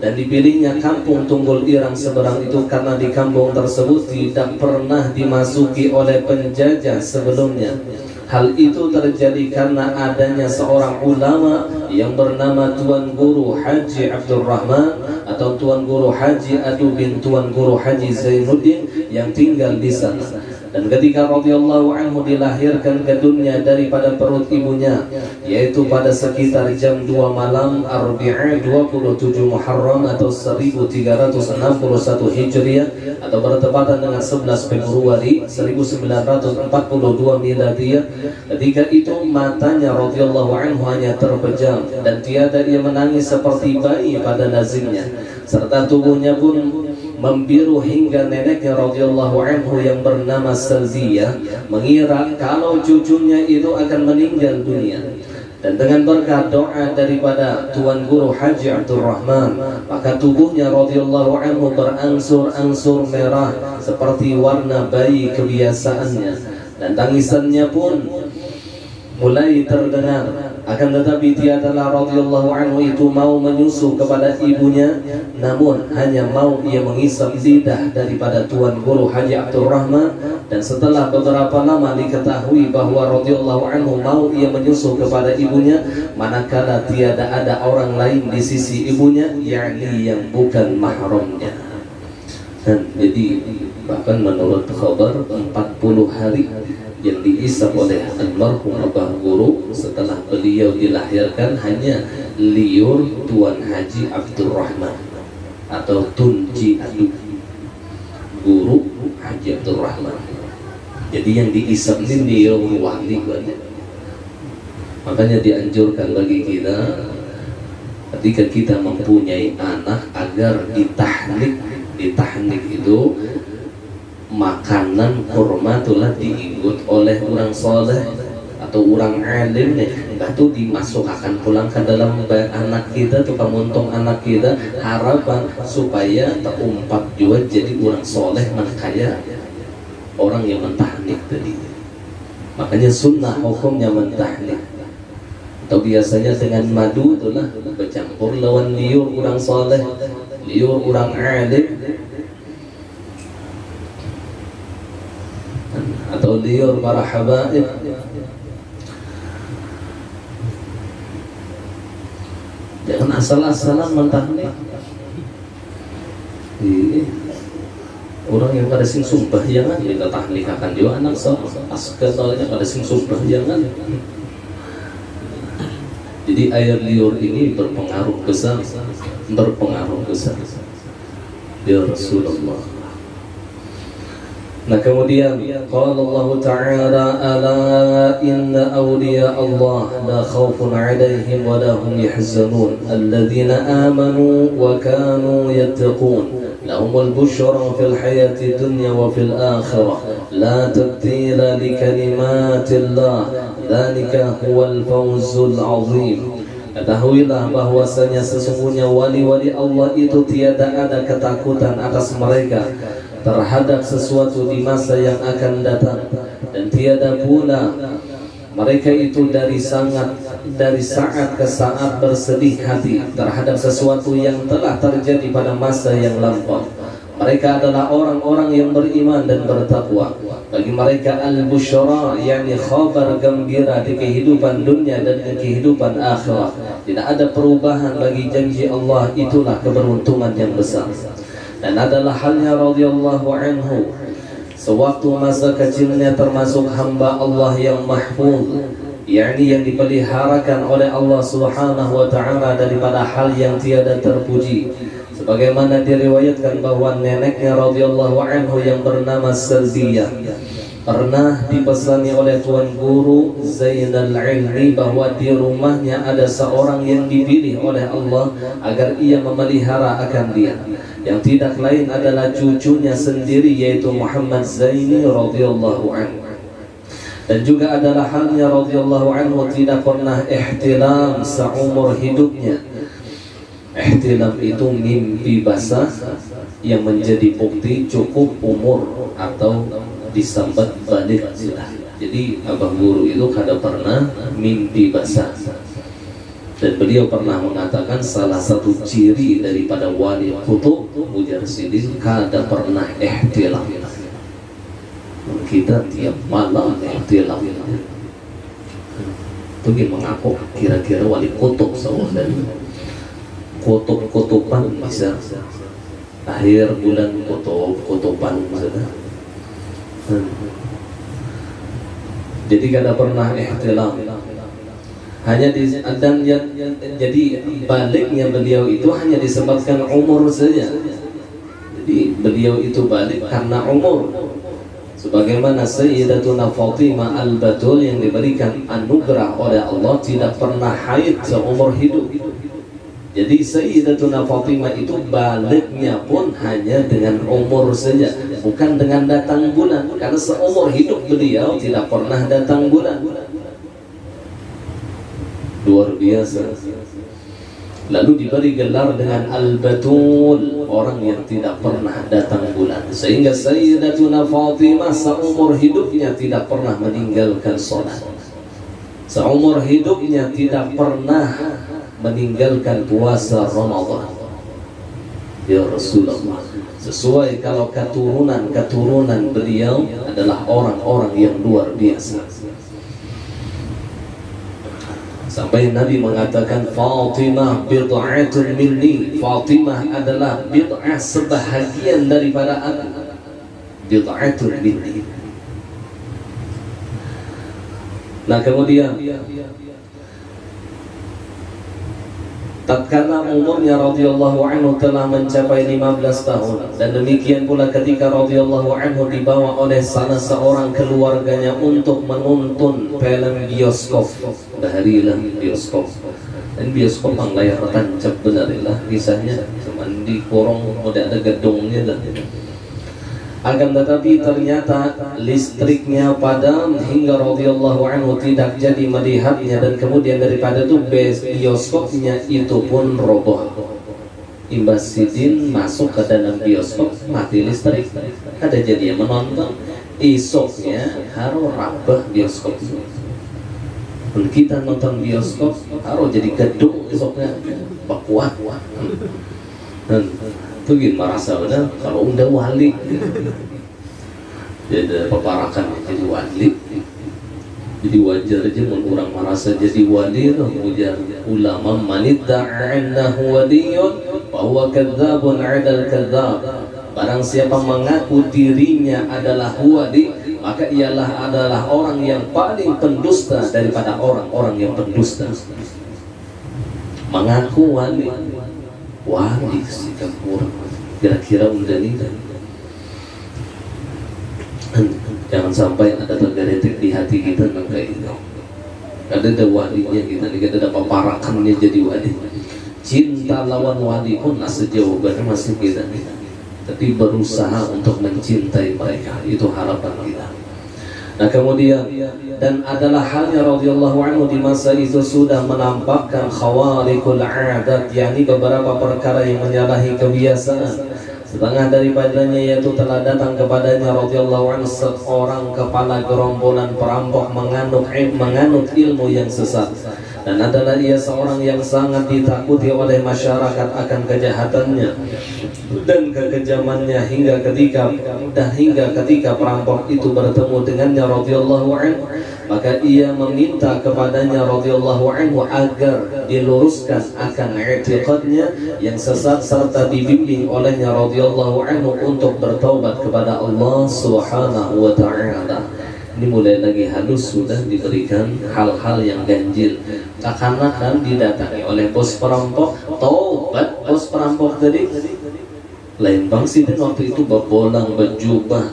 Dan dipilihnya kampung Tunggul Irang seberang itu karena di kampung tersebut tidak pernah dimasuki oleh penjajah sebelumnya. Hal itu terjadi karena adanya seorang ulama yang bernama Tuan Guru Haji Abdul Rahman atau Tuan Guru Haji Adu bin Tuan Guru Haji Zainuddin yang tinggal di sana. Dan ketika radhiyallahu anhu dilahirkan ke dunia daripada perut ibunya, yaitu pada sekitar jam 2 malam Arbi'a 27 Muharram atau 1361 Hijriah atau bertepatan dengan 11 Februari 1942 Miladiyah. Ketika itu matanya radhiyallahu anhu hanya terpejam dan tiada dia menangis seperti bayi pada lazimnya, serta tubuhnya pun membiru hingga neneknya radhiyallahu anhu yang bernama Salziyah mengira kalau cucunya itu akan meninggal dunia. Dan dengan berkat doa daripada Tuan Guru Haji Abdul Rahman, maka tubuhnya radhiyallahu anhu berangsur-angsur merah seperti warna bayi kebiasaannya, dan tangisannya pun mulai terdengar. Akan tetapi tiadalah radhiyallahu anhu itu mau menyusu kepada ibunya, namun hanya mau ia menghisap lidah daripada Tuan Guru Haji Abdul Rahman. Dan setelah beberapa lama diketahui bahwa radhiyallahu anhu mau ia menyusu kepada ibunya, manakala tiada ada orang lain di sisi ibunya, yakni yang bukan mahramnya. Dan jadi bahkan menurut khabar 40 hari yang diisap oleh almarhum Abah Guru setelah beliau dilahirkan hanya liur Tuan Haji Abdul Rahman atau Tunji Adu Guru Haji Abdul Rahman. Jadi yang diisap ini liur wali banyak. Makanya dianjurkan bagi kita ketika kita mempunyai anak agar ditahnik itu makanan kurma itulah diikut oleh orang soleh atau orang alim nih, enggak tuh dimasukkan pulang ke dalam anak kita tuh, kemuntung anak kita, harapan supaya terumpat juga jadi orang soleh kaya orang yang mentahnik tadi. Makanya sunnah hukumnya mentahnik. Atau biasanya dengan madu itulah bercampur lawan liur orang soleh, liur orang alim, atau liur para habaib. Jangan asal-asalan mentahnik. Orang yang pada sing sumpah jangan kita tahnik akan juga anak askalnya pada sing sumpah jangan. Jadi air liur ini berpengaruh besar, ya Rasulullah. Nah kemudian qala Allah Ta'ala ala inna awliya Allah la khawfun 'alaihim wa la hum yahzanun alladzina amanu wa kanu yattaqun lahumul bushra fil hayati dunya wa fil akhirah la tabdila li kalimatillah dzalika huwal fawzul 'azim. Ketahuilah bahwasanya sesungguhnya wali-wali Allah itu tiada ada ketakutan atas mereka terhadap sesuatu di masa yang akan datang, dan tiada pula mereka itu dari saat ke saat bersedih hati terhadap sesuatu yang telah terjadi pada masa yang lampau. Mereka adalah orang-orang yang beriman dan bertakwa. Bagi mereka al-busyara, yakni khabar gembira di kehidupan dunia dan di kehidupan akhirat. Tidak ada perubahan bagi janji Allah, itulah keberuntungan yang besar. Dan adalah halnya radhiyallahu anhu sewaktu masa kecilnya termasuk hamba Allah yang mahfuz, yakni yang dipeliharakan oleh Allah Subhanahu wa taala daripada hal yang tiada terpuji. Sebagaimana diriwayatkan bahwa neneknya radhiyallahu anhu yang bernama Saldiyah pernah dipesani oleh tuan guru Zainal Ilmi bahwa di rumahnya ada seorang yang dipilih oleh Allah agar ia memelihara akan dia, yang tidak lain adalah cucunya sendiri yaitu Muhammad Zaini radhiyallahu anhu. Dan juga adalah halnya radhiyallahu anhu tidak pernah ihtilam seumur hidupnya. Ihtilam itu mimpi basah yang menjadi bukti cukup umur atau disambat balik sudah. Jadi abah guru itu kada pernah mimpi basah. Dan beliau pernah mengatakan salah satu ciri daripada wali kutub Ujar Sidin kada pernah ihtilam. Kita tiap malam ihtilam. Itu mengaku kira-kira wali kutub semua, dan kutub-kutuban bisa akhir bulan kutub-kutuban misalnya. Jadi kada pernah ihtilam. Hanya jadi baliknya beliau itu hanya disebabkan umur saja. Jadi beliau itu balik karena umur. Sebagaimana Sayyidatuna Fatimah Al-Batul yang diberikan anugerah oleh Allah tidak pernah haid seumur hidup. Jadi Sayyidatuna Fatimah itu baliknya pun hanya dengan umur saja, bukan dengan datang bulan, karena seumur hidup beliau tidak pernah datang bulan. Luar biasa. Lalu diberi gelar dengan Al-Batul, orang yang tidak pernah datang bulan. Sehingga Sayyidatuna Fatimah seumur hidupnya tidak pernah meninggalkan sholat, seumur hidupnya tidak pernah meninggalkan puasa Ramadan. Ya Rasulullah, sesuai kalau keturunan beliau adalah orang-orang yang luar biasa. Sampai Nabi mengatakan Fatimah bid'atun minni, Fatimah adalah bid'ah sebahagian daripada aku. Bid'atun minni. Nah kemudian tatkala umurnya radhiyallahu anhu telah mencapai 15 tahun, dan demikian pula ketika radhiyallahu anhu dibawa oleh salah seorang keluarganya untuk menonton film bioskop. Daharilah bioskop, dan bioskop ang layar tancap benarilah kisahnya, cuman di korong udah ada gedungnya dah. Akan tetapi ternyata listriknya padam hingga radhiyallahu anhu tidak jadi melihatnya, dan kemudian daripada itu bioskopnya itu pun roboh. Imbas sidin masuk ke dalam bioskop, mati listrik, ada jadi yang menonton. Esoknya harus rabah bioskop. Dan kita nonton bioskop harus jadi gedung esoknya bakuat. Dan itu gimana rasanya kalau udah wali jadi peparakan jadi wali, jadi wajar aja orang merasa jadi wali. Ujar ulama manidda'annahu waliyun bahwa kadzabun 'adal kadzab. Barang siapa mengaku dirinya adalah wali, maka ialah adalah orang yang paling pendusta daripada orang-orang yang pendusta. Mengaku wali sikap kurang kira-kira udah nih. Jangan sampai ada tergeletek di hati kita tentang kayak itu. Ada walinya kita nih, ada paparakannya jadi wali. Cinta lawan wali pun sejauh mana masih kita nih, tapi berusaha untuk mencintai mereka, itu harapan kita. Nah kemudian, dan adalah halnya radhiyallahu anhu di masa itu sudah menampakkan khawariqul adat, yakni beberapa perkara yang menyalahi kebiasaan. Setengah daripadanya yaitu telah datang kepadanya radhiyallahu anhu seorang kepala gerombolan perampok menganut ilmu yang sesat, dan adalah ia seorang yang sangat ditakuti oleh masyarakat akan kejahatannya dan kekejamannya, hingga ketika perampok itu bertemu dengannya radhiyallahu anhu, maka ia meminta kepadanya radhiyallahu anhu agar diluruskan akan i'tiqadnya yang sesat, serta dibimbing olehnya radhiyallahu anhu untuk bertaubat kepada Allah Subhanahu wa taala. Ini mulai lagi halus sudah diberikan hal-hal yang ganjil. Seakan-akan didatangi oleh bos perampok, taubat bos perampok tadi. Lain bang sidin waktu itu berbolang berjubah,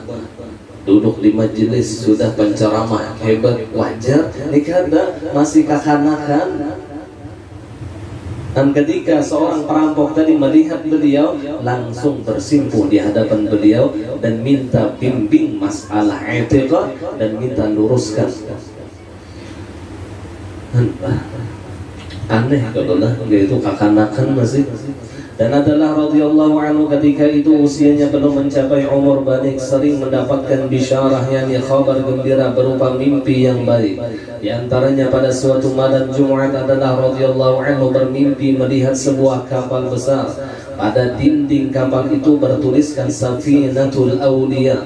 duduk di majelis sudah penceramah hebat, wajar. Ini kada masih kekanakan. Dan ketika seorang perampok tadi melihat beliau, langsung bersimpuh di hadapan beliau dan minta bimbing masalah i'tiqad dan minta luruskan. Aneh kalau lah, itu kekanakan masih. Dan adalah radhiyallahu anhu ketika itu usianya belum mencapai umur balik, sering mendapatkan bisyarah, yakni kabar gembira berupa mimpi yang baik. Di antaranya pada suatu malam Jumat adalah radhiyallahu anhu bermimpi melihat sebuah kapal besar. Pada dinding kapal itu bertuliskan Safinatul Awliya,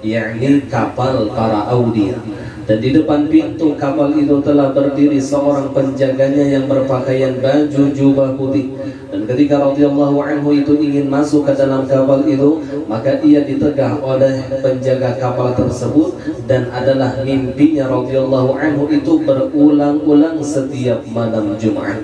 yakni kapal para aulia. Dan di depan pintu kapal itu telah berdiri seorang penjaganya yang berpakaian baju jubah putih. Dan ketika radhiyallahu anhu itu ingin masuk ke dalam kapal itu, maka ia ditegah oleh penjaga kapal tersebut, dan adalah mimpinya radhiyallahu anhu itu berulang-ulang setiap malam Jumat.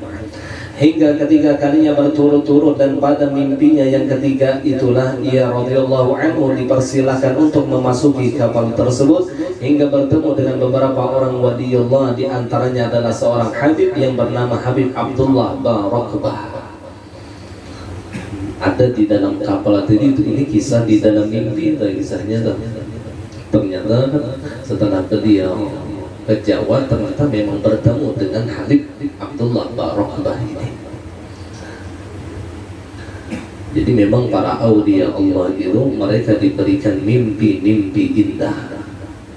Hingga ketiga kalinya berturut-turut, dan pada mimpinya yang ketiga itulah ia radhiyallahu anhu dipersilahkan untuk memasuki kapal tersebut, hingga bertemu dengan beberapa orang waliullah. Di antaranya adalah seorang habib yang bernama Habib Abdullah Barakbah. Ada di dalam kapal tadi itu. Ini kisah di dalam mimpi, kisahnya ternyata setelah beliau ke Jawa, ternyata memang bertemu dengan Habib Abdullah Barakbah ini. Jadi memang para aulia Allah itu mereka diberikan mimpi-mimpi indah.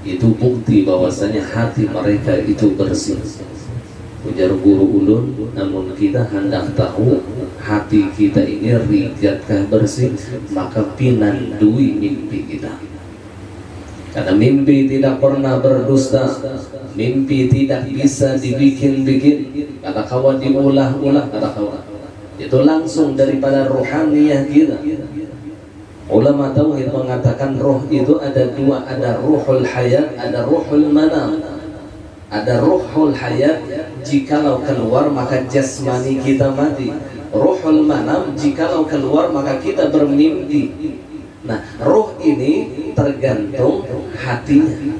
Itu bukti bahwasanya hati mereka itu bersih. Ujar guru ulun, namun kita hendak tahu hati kita ini rigatkah bersih, maka pinandui mimpi kita. Karena mimpi tidak pernah berdusta, mimpi tidak bisa dibikin-bikin. Kata kawan diulah-ulah, kata kawan itu langsung daripada rohaniyah kita. Ulama tauhid mengatakan roh itu ada dua, ada ruhul hayat, ada ruhul manam. Ada ruhul hayat, jikalau keluar maka jasmani kita mati. Ruhul manam, jikalau keluar maka kita bermimpi. Nah, roh ini tergantung hatinya.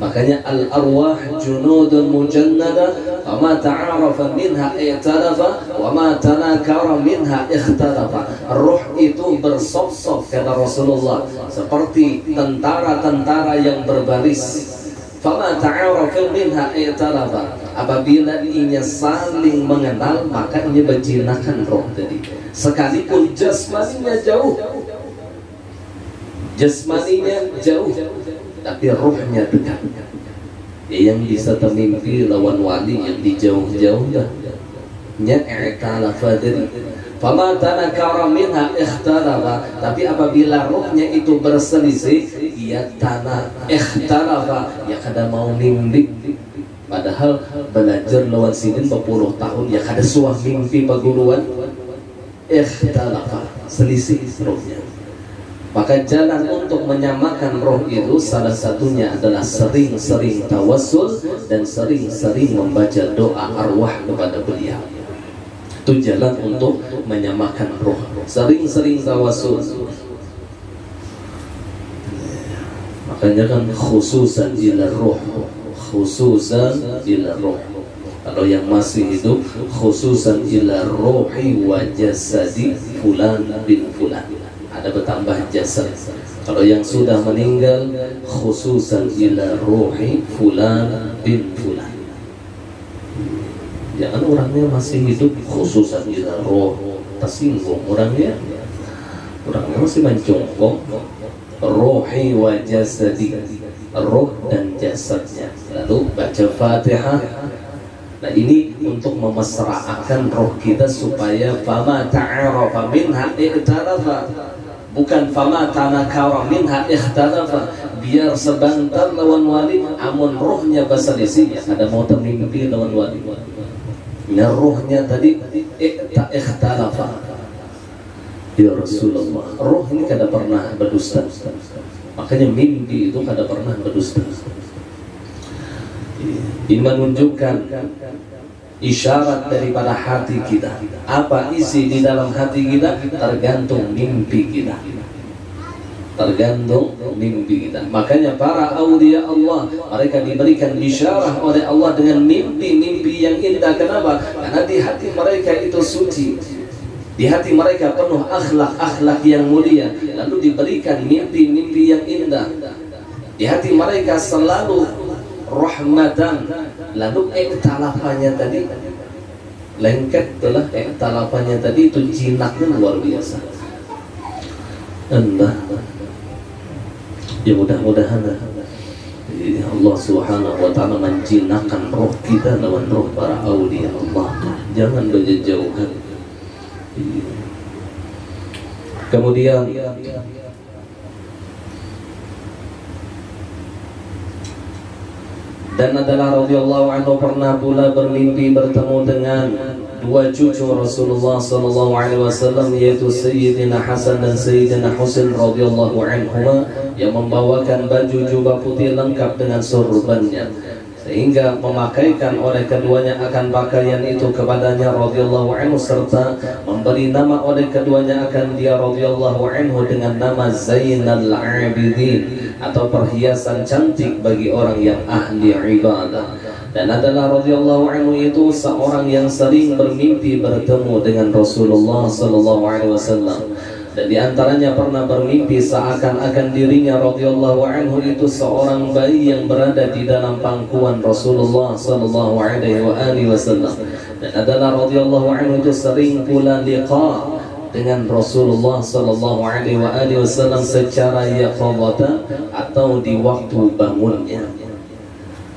Makanya al-arwah junudun mujannada, fama ta'arafa minha i'tarafa, wa ma tanakara minha ikhtarafa. Ruh itu bersop-sop, kata Rasulullah, seperti tentara-tentara yang berbaris. Fama ta'arafa minha i'tarafa. Apabila ianya saling mengenal, maka ini berjinakan roh tadi. Sekalipun jasmaninya jauh, tapi ruhnya dekat. Yang bisa termimpi lawan wali yang di jauh-jauh dah. Nya'talafa dari fama tanakara minha ikhtalafa. Tapi apabila ruhnya itu berselisih, ia tanah ikhtalafa, ya kada mau mimpi. Padahal belajar lawan sidin berpuluh tahun, ya kada suah mimpi paguruan. Ikhtalafa, selisih ruhnya. Maka jalan untuk menyamakan roh itu salah satunya adalah sering-sering tawassul dan sering-sering membaca doa arwah kepada beliau. Itu jalan untuk menyamakan roh. Sering-sering tawassul. Makanya kan khususan ila roh, khususan ila roh. Kalau yang masih hidup khususan ila rohi wa jasadi fulan bin fulan. Ada bertambah jasad. Kalau yang sudah meninggal khususan ila ruhi fulan bin fulan. Jangan orangnya masih hidup khususan ila roh, tersinggung orangnya masih mencongkong. Ruhi wa jasadi, roh dan jasadnya. Lalu baca Fatihah. Nah ini untuk memesraakan roh kita supaya fama ta'arafa minha i'tarafa, bukan fama tanakara minha ikhtalafa. Biar sebentar lawan wali, amun rohnya berselisih, ya ada mau termimpi lawan wali. Nah rohnya tadi ikhtalafa. Ya Rasulullah, roh ini kada pernah berdusta. Makanya mimpi itu kada pernah berdusta. Ini menunjukkan isyarat daripada hati kita. Apa isi di dalam hati kita tergantung mimpi kita. Tergantung mimpi kita. Makanya para aulia Allah, mereka diberikan isyarat oleh Allah dengan mimpi-mimpi yang indah. Kenapa? Karena di hati mereka itu suci, di hati mereka penuh akhlak-akhlak yang mulia. Lalu diberikan mimpi-mimpi yang indah. Di hati mereka selalu rahmatan. Lalu ikhtalafannya tadi lengket telah, ikhtalafannya tadi itu jinaknya luar biasa. Entah. Ya mudah-mudahan Allah Subhanahu wa ta'ala menjinakkan roh kita lawan roh para aulia Allah. Jangan berjauhan. Kemudian dan adalah radhiyallahu anhu pernah pula bermimpi bertemu dengan dua cucu Rasulullah sallallahu alaihi wasallam, yaitu Sayyidina Hasan dan Sayyidina Husain radhiyallahu anhuma, yang membawakan baju jubah putih lengkap dengan sorbannya, sehingga memakaikan oleh keduanya akan pakaian itu kepadanya radhiyallahu anhu, serta memberi nama oleh keduanya akan dia radhiyallahu anhu dengan nama Zainal Abidin, atau perhiasan cantik bagi orang yang ahli ibadah. Dan adalah radhiyallahu anhu itu seorang yang sering bermimpi bertemu dengan Rasulullah sallallahu alaihi wasallam. Dan diantaranya pernah bermimpi seakan-akan dirinya radhiyallahu anhu itu seorang bayi yang berada di dalam pangkuan Rasulullah sallallahu alaihi wasallam. Dan adalah radhiyallahu anhu itu sering pula liqa dengan Rasulullah sallallahu alaihi wasallam secara yaqadatan atau di waktu bangunnya.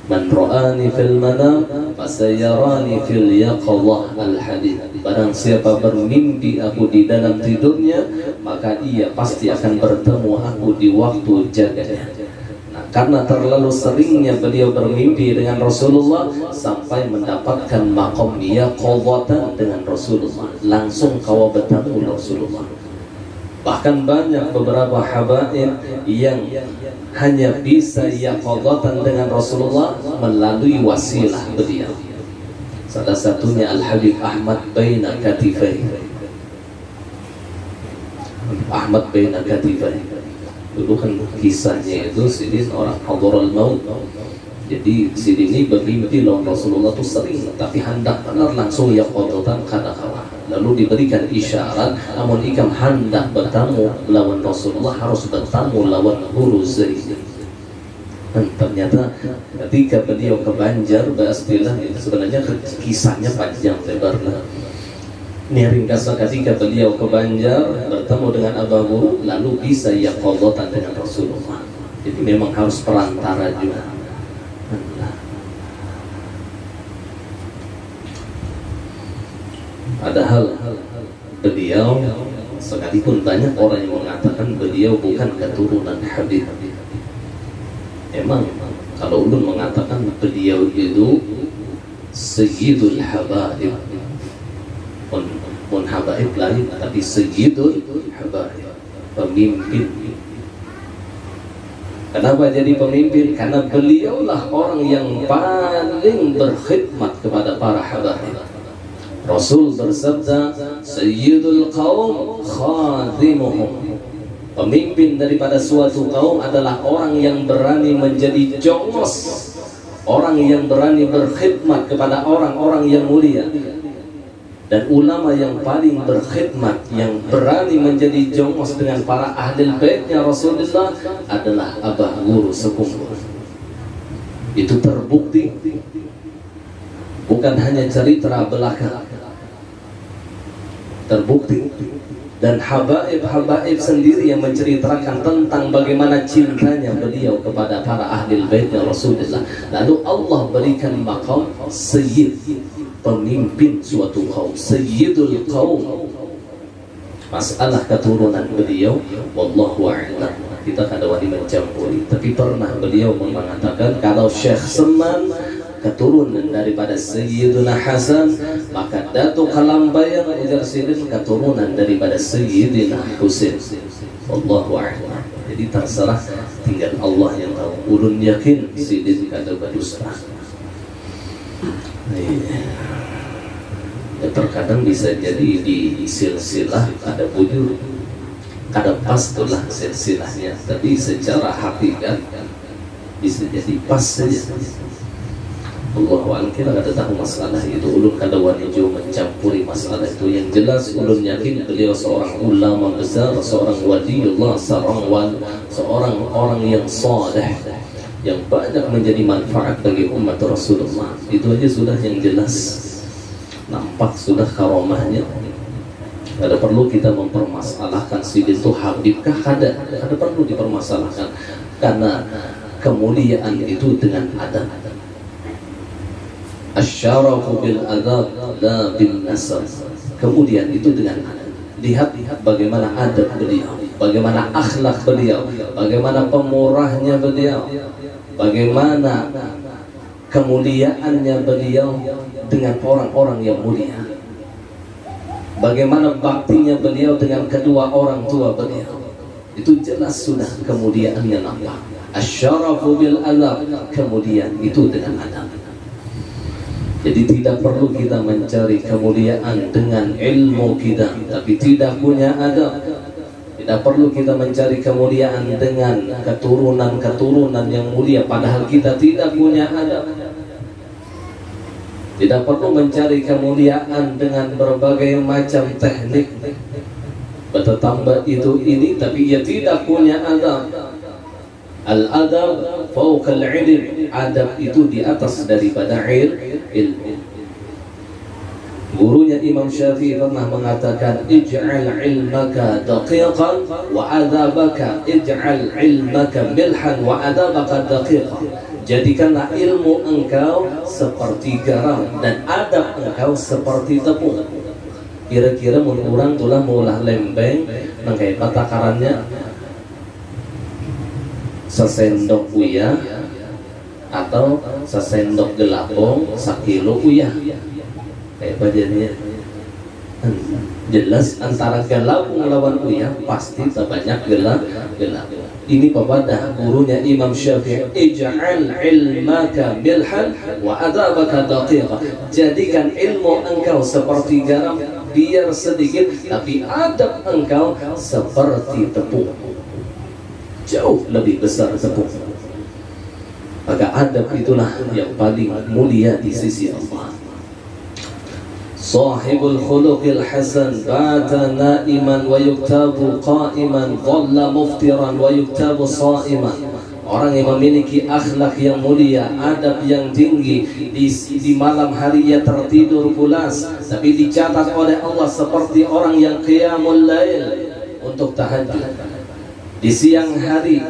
Man ra'ani fil manam fasayarani fil yaqadhah al-hadith. Barang siapa bermimpi aku di dalam tidurnya, maka ia pasti akan bertemu aku di waktu jaganya. Nah, karena terlalu seringnya beliau bermimpi dengan Rasulullah sampai mendapatkan maqam yaqadhatan dengan Rasulullah, langsung kau bertemu Rasulullah. Bahkan banyak beberapa habaib yang hanya bisa yaqadhatan dengan Rasulullah melalui wasilah beliau. Salah satunya Al-Habib Ahmad baina katifai. Ahmad baina katifai. Dulu kan kisahnya itu sidin orang hadral maut, Jadi Sidin ini bermimpi lawan Rasulullah itu sering, tapi hendak benar langsung ya qadatan kada kalah. Lalu diberikan isyarat, amun ikam hendak bertamu lawan Rasulullah harus bertamu lawan guru Zaid. Dan ternyata ketika beliau ke Banjar, beristilah sebenarnya kisahnya panjang lebar lah. Ini ringkasnya ketika beliau ke Banjar bertemu dengan Abah Guru, lalu bisa ya qadatan dengan Rasulullah. Jadi memang harus perantara juga. Padahal beliau, sekalipun banyak orang yang mengatakan beliau bukan keturunan Habib. Emang kalau ulun mengatakan beliau itu Sayyidul Habaib, pun Habaib lain, tapi Sayyidul Habaib, pemimpin. Kenapa jadi pemimpin? Karena beliaulah orang yang paling berkhidmat kepada para habaib. Rasul bersabda, Sayyidul Qaum khadimuhum. Pemimpin daripada suatu kaum adalah orang yang berani menjadi jongos, orang yang berani berkhidmat kepada orang-orang yang mulia. Dan ulama yang paling berkhidmat, yang berani menjadi jongos dengan para ahli baitnya Rasulullah adalah Abah Guru Sepuh. Itu terbukti, bukan hanya cerita belaka, terbukti. Dan habaib sendiri yang menceritakan tentang bagaimana cintanya beliau kepada para ahli baitnya Rasulullah. Lalu Allah berikan maqam sayyid, pemimpin suatu kaum, Sayyidul Qaum. Masalah keturunan beliau wallahu a'lam, kita kada wani mencampuri, tapi pernah beliau mengatakan kalau Syekh Seman keturunan daripada Sayyidina Hasan, maka Datuk Kalambayang ujar Sidin keturunan daripada Sayyidina Husain. Wallahu a'lam. Jadi terserah, tinggal Allah yang tahu. Ulun yakin Sidin kada berdusta. Ya, terkadang bisa jadi di silsilah ada bujur, kada pas itulah silsilahnya, tapi secara hakikat bisa jadi pas saja. Allahu'alam, kita kada tahu masalah itu. Ulun kada wani juga mencampuri masalah itu. Yang jelas ulun yakin beliau seorang ulama besar, seorang waliullah, seorang orang yang saleh, yang banyak menjadi manfaat bagi umat Rasulullah. Itu aja sudah yang jelas, nampak sudah karomahnya. Kada perlu kita mempermasalahkan Sidin itu habibkah, kada perlu dipermasalahkan, karena kemuliaan itu dengan adab. Asyarafu bil adab la bin nasab. Kemudian itu dengan adab. Lihat bagaimana adab beliau, bagaimana akhlak beliau, bagaimana pemurahnya beliau, bagaimana kemuliaannya beliau dengan orang-orang yang mulia, bagaimana baktinya beliau dengan kedua orang tua beliau. Itu jelas sudah kemuliaannya nampak. Asyarafu bil adab, kemudian itu dengan adab. Jadi tidak perlu kita mencari kemuliaan dengan ilmu kita tapi tidak punya adab. Tidak perlu kita mencari kemuliaan dengan keturunan yang mulia padahal kita tidak punya adab. Tidak perlu mencari kemuliaan dengan berbagai macam teknik bertambah itu ini tapi ia tidak punya adab. Al-adab fawqa al-ilm, adab itu di atas daripada ilmu. Gurunya Imam Syafi'i pernah mengatakan, ij'al ilmaka daqiqan wa adabaka, ij'al ilmaka milhan wa adabaka daqiqan. Jadikanlah ilmu engkau seperti garam dan adab engkau seperti tepung. Kira-kira orang tulah maulah lembeng nang kaya takarannya sesendok uyah atau sesendok gelapong sakilo uyah, kayak badannya jelas antara gelapong lawan uyah pasti sebanyak gelap. Ini pepada gurunya Imam Syafi'i, ij'al ilmaka milhan wa adabaka daqiqa. Jadikan ilmu engkau seperti garam, biar sedikit, tapi adab engkau seperti tepung, jauh lebih besar tepung. Maka adab itulah yang paling mulia di sisi Allah. Sahibul khuluqil hasan bata naiman wa yuktabu qa'iman, dhalla muftiran wa yuktabu sha'iman. Orang yang memiliki akhlak yang mulia, adab yang tinggi, di malam hari ia tertidur pulas, tapi dicatat oleh Allah seperti orang yang qiyamul lail untuk tahajud. Di siang hari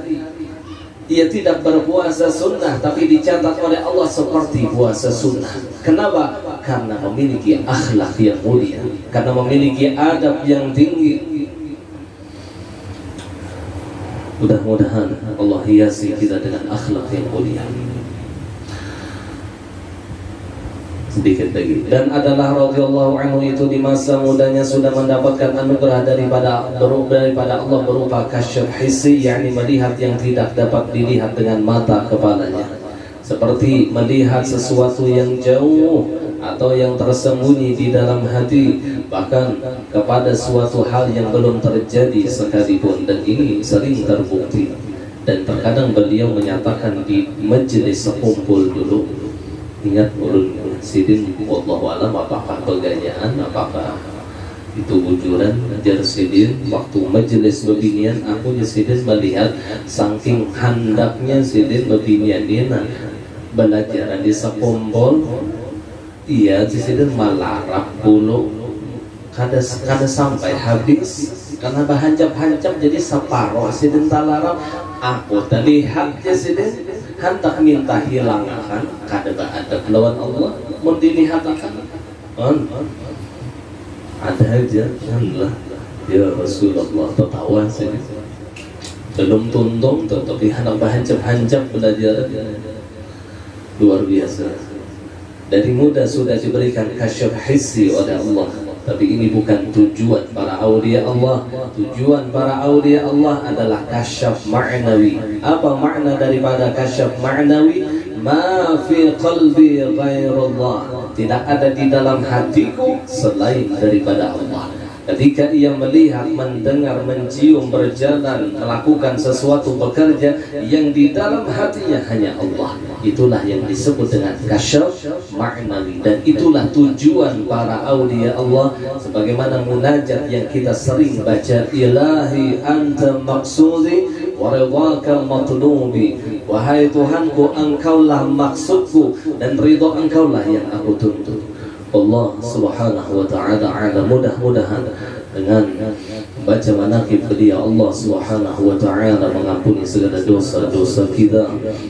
ia tidak berpuasa sunnah, tapi dicatat oleh Allah seperti puasa sunnah. Kenapa? Karena memiliki akhlak yang mulia, karena memiliki adab yang tinggi. Mudah-mudahan Allah hiasi kita dengan akhlak yang mulia. Sedikit lagi. Dan adalah radhiyallahu anhu itu di masa mudanya sudah mendapatkan anugerah daripada Allah berupa kasyaf hissi, yakni melihat yang tidak dapat dilihat dengan mata kepalanya, seperti melihat sesuatu yang jauh atau yang tersembunyi di dalam hati, bahkan kepada suatu hal yang belum terjadi sekalipun. Dan ini sering terbukti, dan terkadang beliau menyatakan di majelis sekumpul dulu, ingat ulun sidin, wallahu alam apakah begayaan, apakah itu bujuran, ajar sidin waktu majelis bebinian, aku sidin melihat saking handaknya sidin bebinian ini belajaran di sekumpul. Iya, sidin malarap bulu kada sampai habis karena bahancap-hancap, jadi separuh sidin talarap. Aku terlihat sidin hendak minta hilangkan, kada ada lawan Allah mun dilihatkan ada aja. Alhamdulillah ya Rasulullah tertawa sidin belum tuntung tapi hendak bahancap-hancap belajar luar biasa. Dari muda sudah diberikan kasyaf hissi oleh Allah. Tapi ini bukan tujuan para aulia Allah. Tujuan para aulia Allah adalah kasyaf ma'nawi. Apa makna daripada kasyaf ma'nawi? Ma fi qalbi ghairullah. Tidak ada di dalam hatiku selain daripada Allah. Ketika ia melihat, mendengar, mencium, berjalan, melakukan sesuatu, bekerja, yang di dalam hatinya hanya Allah, itulah yang disebut dengan kasyaf ma'nawi. Dan itulah tujuan para aulia Allah. Sebagaimana munajat yang kita sering baca, ilahi anta maksudi wa ridhaka matlubi. Wahai Tuhanku, engkaulah maksudku dan ridha engkaulah yang aku tuntut. Allah subhanahu wa ta'ala ala. Mudah-mudahan dengan baca manaqib beliau Allah subhanahu wa ta'ala mengampuni segala dosa-dosa kita,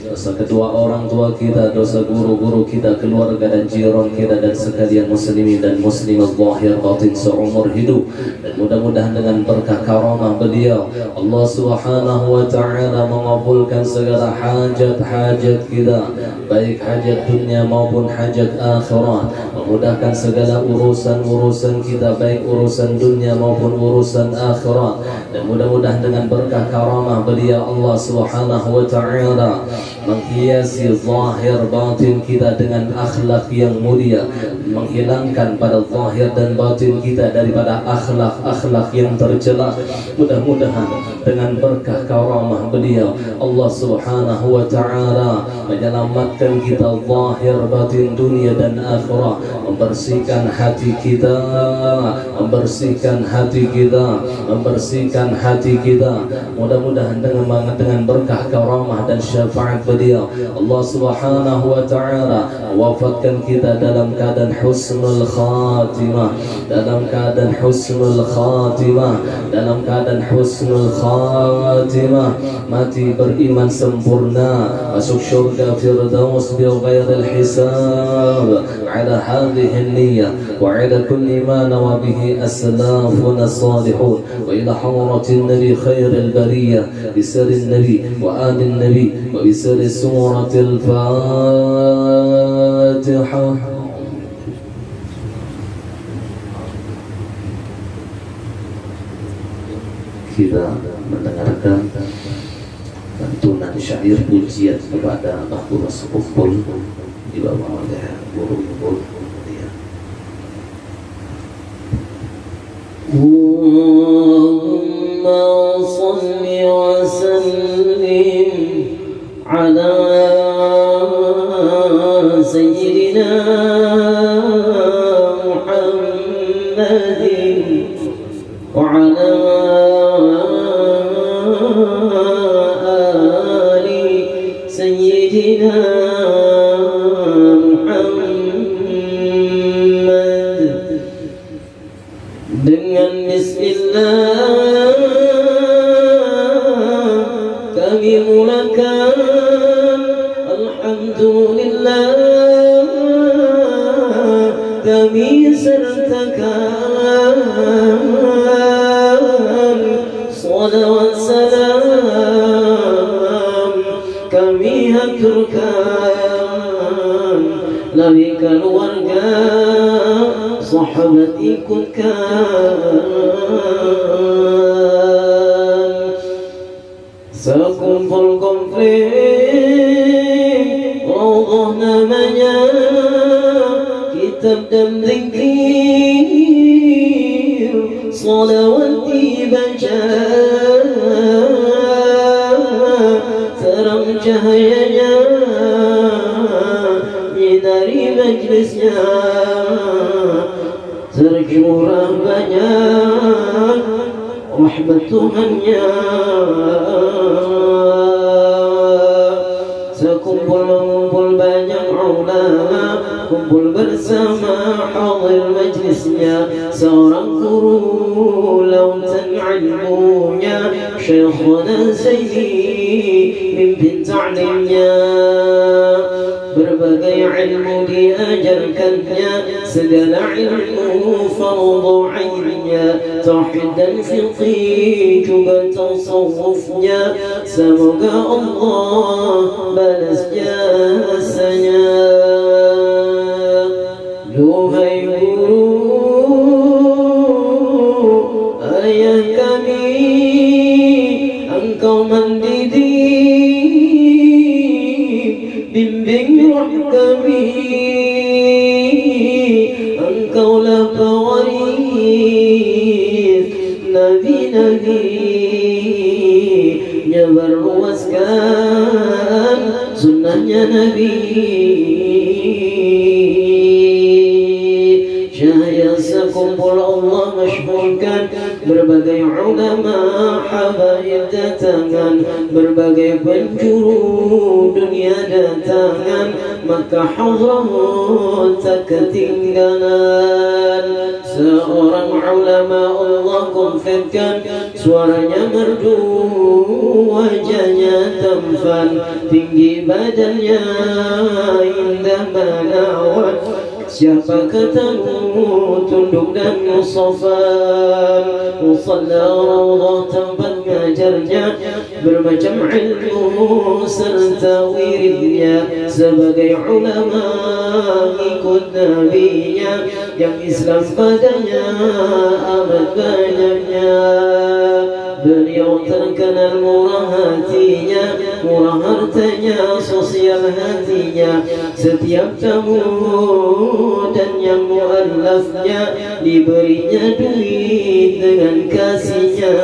dosa kedua orang tua kita, dosa guru-guru kita, keluarga dan jiran kita, dan sekalian muslimin dan muslimat zahir batin seumur hidup. Dan mudah-mudahan dengan berkah karamah beliau Allah subhanahu wa ta'ala mengabulkan segala hajat-hajat kita, baik hajat dunia maupun hajat akhirat, memudahkan segala urusan-urusan kita, baik urusan dunia maupun urusan akhirat. Dan mudah-mudahan dengan berkah karamah beliau Allah subhanahu wa ta'ala menghiasi zahir batin kita dengan akhlak yang mulia, menghilangkan pada zahir dan batin kita daripada akhlak-akhlak yang tercela. Mudah-mudahan dengan berkah karamah beliau Allah subhanahu wa ta'ala menyelamatkan kita zahir batin dunia dan akhirat, membersihkan hati kita, membersihkan hati kita, membersihkan hati kita. Mudah-mudahan dengan berkah karamah dan syafaat beliau Allah subhanahu wa ta'ala wafatkan kita dalam keadaan husnul khatimah, dalam keadaan husnul khatimah, dalam keadaan husnul khatimah, mati beriman sempurna, masuk syurga firdaus bighairil hisab, ala hadhihi niyyah wa ala kulli ma nawa bihi aslafuna salihun, wa ila hadratin nabi khairil bariyah bisirrin nabi wa alin nabi wa bisirri suratil Fatihah. Kita mendengarkan lantunan syair pujian kepada Bapak Sekumpul dibawa oleh guru-guru dia. Allahumma salli wa sallim ala محمد وعلى آل سيدنا Muhammad. Dengan bismillah kami mulakan, alhamdulillah kami sertakan, salawat salam kami haturkan, lalu keluarga sahabat ikutkan, sekumpul konflik Allah namanya, kitab dan zikir, salawat dibaca, terang cahayanya dari majlisnya, tercurah banyak rahmat Tuhannya. Sekumpul mengumpul banyak ulama, kumpul bersama hadir majlisnya, seorang guru lautan ilmunya, Syekhuna Zaidi mimpin ta'limnya, berbagai ilmu diajarkannya, segala ilmu fardu ainnya, tauhid dan fiqih juga tasawufnya, semoga Allah balas jasanya. Duhai guru, ayah kami, engkau mendidik, bimbing roh kami, engkaulah pewaris nabi-nabi, nyebarluaskan sunnahnya Nabi. Cahaya sekumpul Allah masyhurkan, berbagai ulama habaib datangan, berbagai penjuru dunia datangan, maka Hadramut tak ketinggalan. Seorang ulama Allah konfirmkan, suaranya merdu, wajahnya tampan, tinggi badannya, indah menawan. Siapa katamu tunduk dan musafan, musalla Allah tempat ngajarnya, bermacam ilmu serta wiridnya, sebagai ulama ikut nabinya, yang Islam padanya amat banyaknya. Beliau terkenal murah hatinya, murah hartanya, sosial hatinya. Setiap tamu dan yang mu'allafnya diberinya duit dengan kasihnya.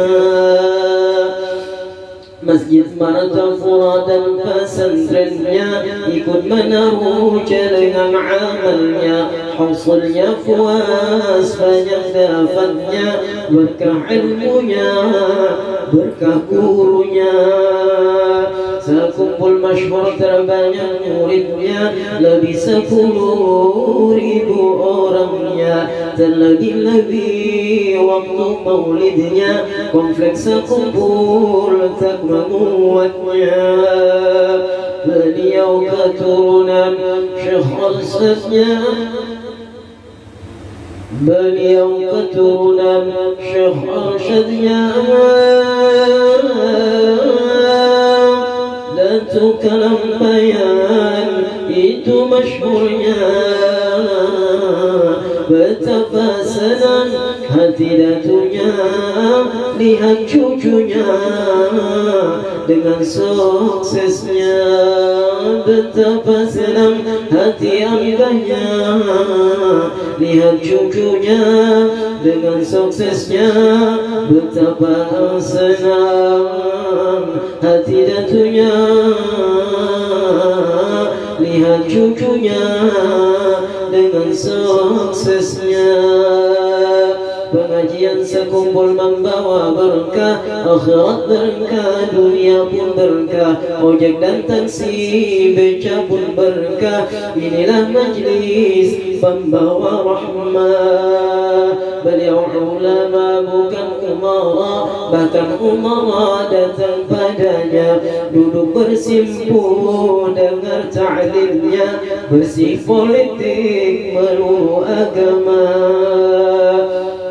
Masjid Martafura dan pesantrennya ikut menaruh dengan amalnya, hasilnya puas banyak dapatnya, berkah ilmunya, berkah gurunya. Sekumpul masyhur terbanyak muridnya, lebih 10.000 orangnya, terlebih-lebih waktu maulidnya, kompleks sekumpul tak menguatnya. Beliau keturunan Syekh Al-Sadnya, beliau keturunan Syekh Al-Sadnya, Datuk Kalampayan itu masyhurnya. Betapa senang hati datunya lihat cucunya dengan suksesnya. Betapa senang hati abahnya lihat cucunya dengan suksesnya. Betapa senang hati datunya lihat cucunya dengan suksesnya. Pengajian sekumpul membawa berkah, akhirat berkah, dunia pun berkah, ojek dan taksi beca pun berkah. Inilah majlis pembawa rahmah. Beliau ulama bukan umara, bahkan umara datang padanya, duduk bersimpu dengar ta'limnya, bersih politik melulu agama.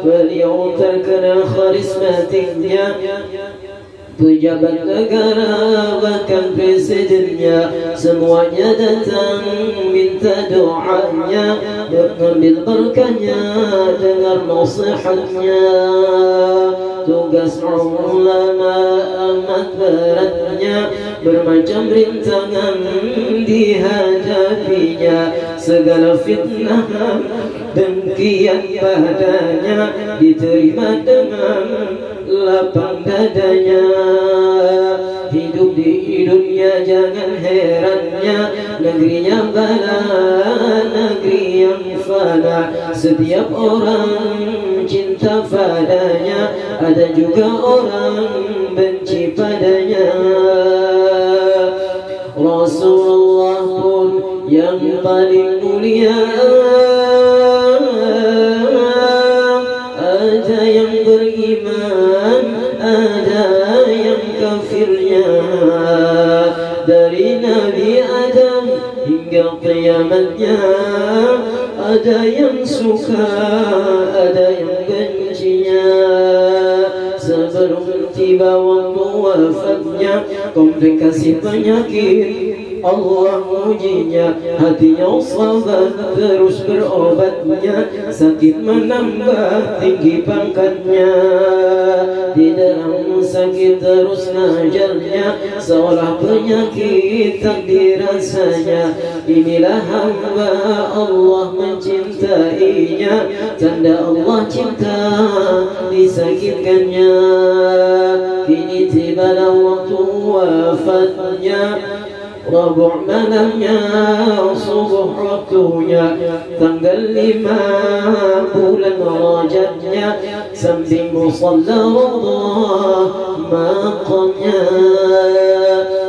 Beliau terkenal karismatiknya, pejabat negara bahkan presidennya semuanya datang minta doanya, mengambil berkahnya, dengar nasihatnya. Tugas ulama amat beratnya, bermacam rintangan dihadapinya, segala fitnah dengkian padanya diterima dengan lapang dadanya. Hidup di dunia jangan herannya, negerinya bala, negeri yang fana. Setiap orang cinta padanya, ada juga orang benci padanya. Rasulullah pun yang paling mulia, ada yang beriman, ada yang kafirnya. Dari Nabi Adam hingga kiamatnya, ada yang suka, ada yang bencinya. Sebelum tiba waktu wafatnya, komplikasi penyakit Allah ujinya, hatinya sabar terus berobatnya, sakit menambah tinggi pangkatnya. Di dalam sakit terus ngajarnya, seolah penyakit tak dirasanya. Inilah hamba Allah mencintainya, tanda Allah cinta disakitkannya. Kini tibalah waktu wafatnya, Rabu' malamnya, subuh waktunya, tanggal 5 bulan Rajabnya, samping musalla Allah maqamnya.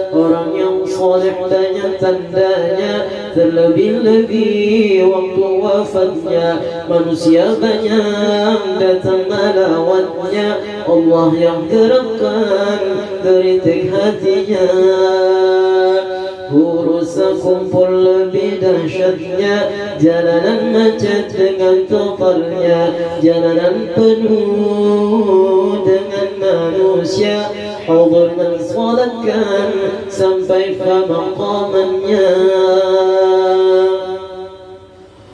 Orang yang saleh banyak tandanya, terlebih-lebih waktu wafatnya. Manusia banyak datang melawatnya, Allah yang gerakkan geritik hatinya. Urus kumpul lebih dahsyatnya, jalanan macet dengan totalnya, jalanan penuh dengan manusia. Allah mensolatkan sampai ke maqamannya.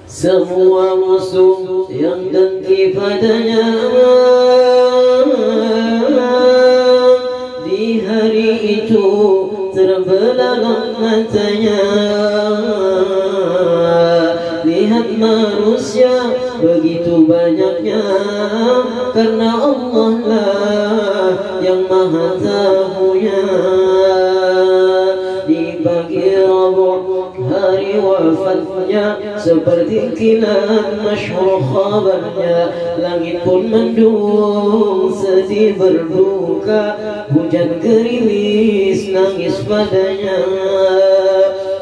Semua musuh yang dengki padanya, di hari itu terbelalak matanya. Lihat manusia begitu banyaknya, karena Allah lah yang maha tahunya. Di pagi Rabu' hari wafatnya, seperti kilat masyhur khabarnya. Langit pun mendung sedih berduka, hujan gerimis nangis padanya.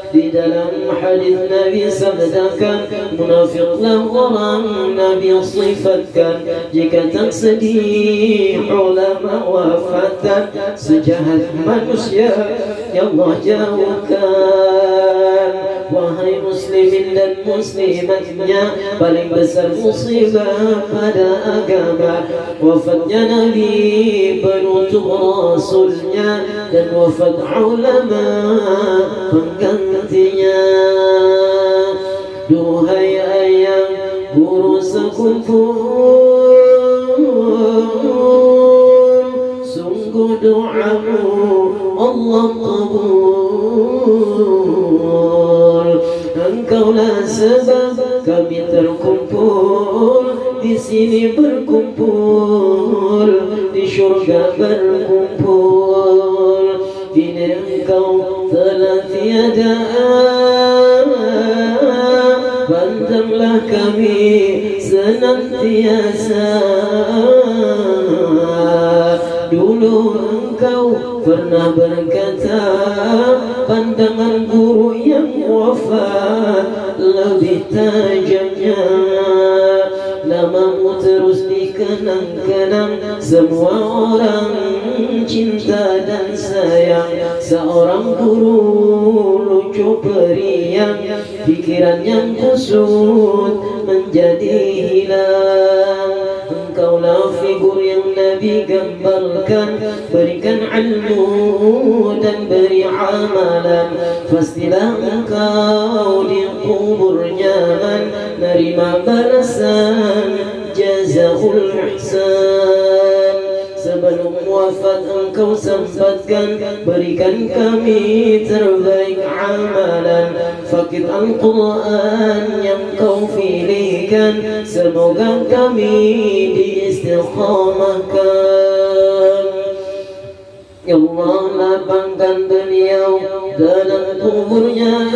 Di dalam hadis Nabi sabdakan, munafiqlah orang Nabi sifatkan, jika tak sedih ulama wafatan, sejahat manusia yang Allah jauhkan. Wahai muslimin dan muslimatnya, paling besar musibah pada agama wafatnya Nabi, penutup Rasulnya, dan wafat ulama penggantinya. Duhai ayah guru sekumpul, sungguh doamu Allah kabul. Engkaulah sebab kami terkumpul di sini, berkumpul di syurga berkumpul. Kini engkau telah tiada, tenanglah kami senantiasa. Dulu engkau pernah berkata, pandangan guru yang wafat lebih tajamnya. Namamu terus dikenang-kenang, semua orang cinta dan sayang. Seorang guru lucu periang, pikiran yang kusut menjadi hilang. Engkaulah figur yang Nabi gambarkan, berikan ilmu dan beri amalan. Pastilah engkau di kubur nyaman, nerima balasan jazaul ihsan. Sebelum wafat engkau sempatkan, berikan kami terbaik amalan. Fakir Al-Quran yang kau pilihkan, semoga kami diistiqamahkan. Ya Allah, lapangkan beliau dalam kuburnya,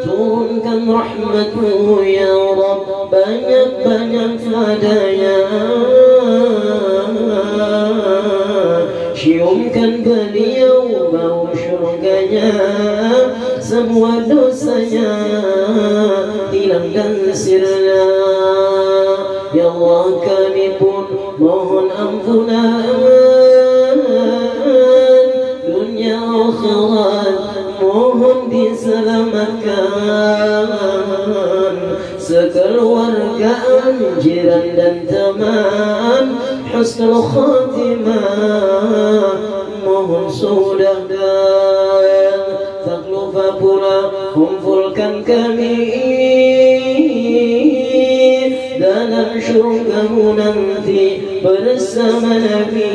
turunkan rahmat-Mu ya Rabb, banyak-banyak padanya. Ciumkan beliau bau syurganya, semua dosanya hilang dan sirna. Ya Allah, kami pun mohon ampunan, dunia akhirat mohon diselamatkan. Sekeluargaan, jiran dan teman, husnul khatimah mohon sudahkan. Tak lupa pula kumpulkan kami dalam syurga-Mu nanti bersama Nabi,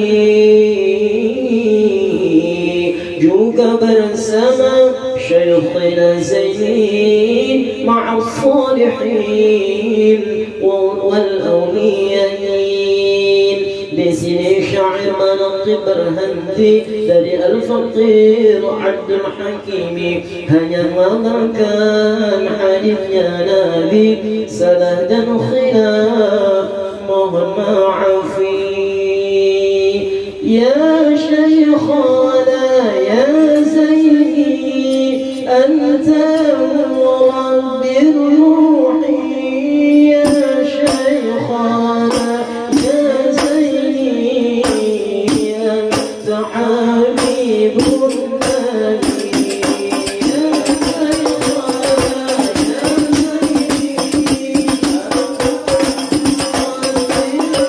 juga bersama Syekhina Zaini ma'as salihin wal awliyain. Di sini syair manaqib berhenti dari Al-Faqir Abdul Hakimi, hanya mengamalkan hadisnya Nabi. Salah dan khilaf mohon maafi. Ya Syekhana ya Zaini, anta murabbir ruhi. Ya Syekhana ya Zaini, anta habibun nabi. Ya Syekhana ya Zaini, anta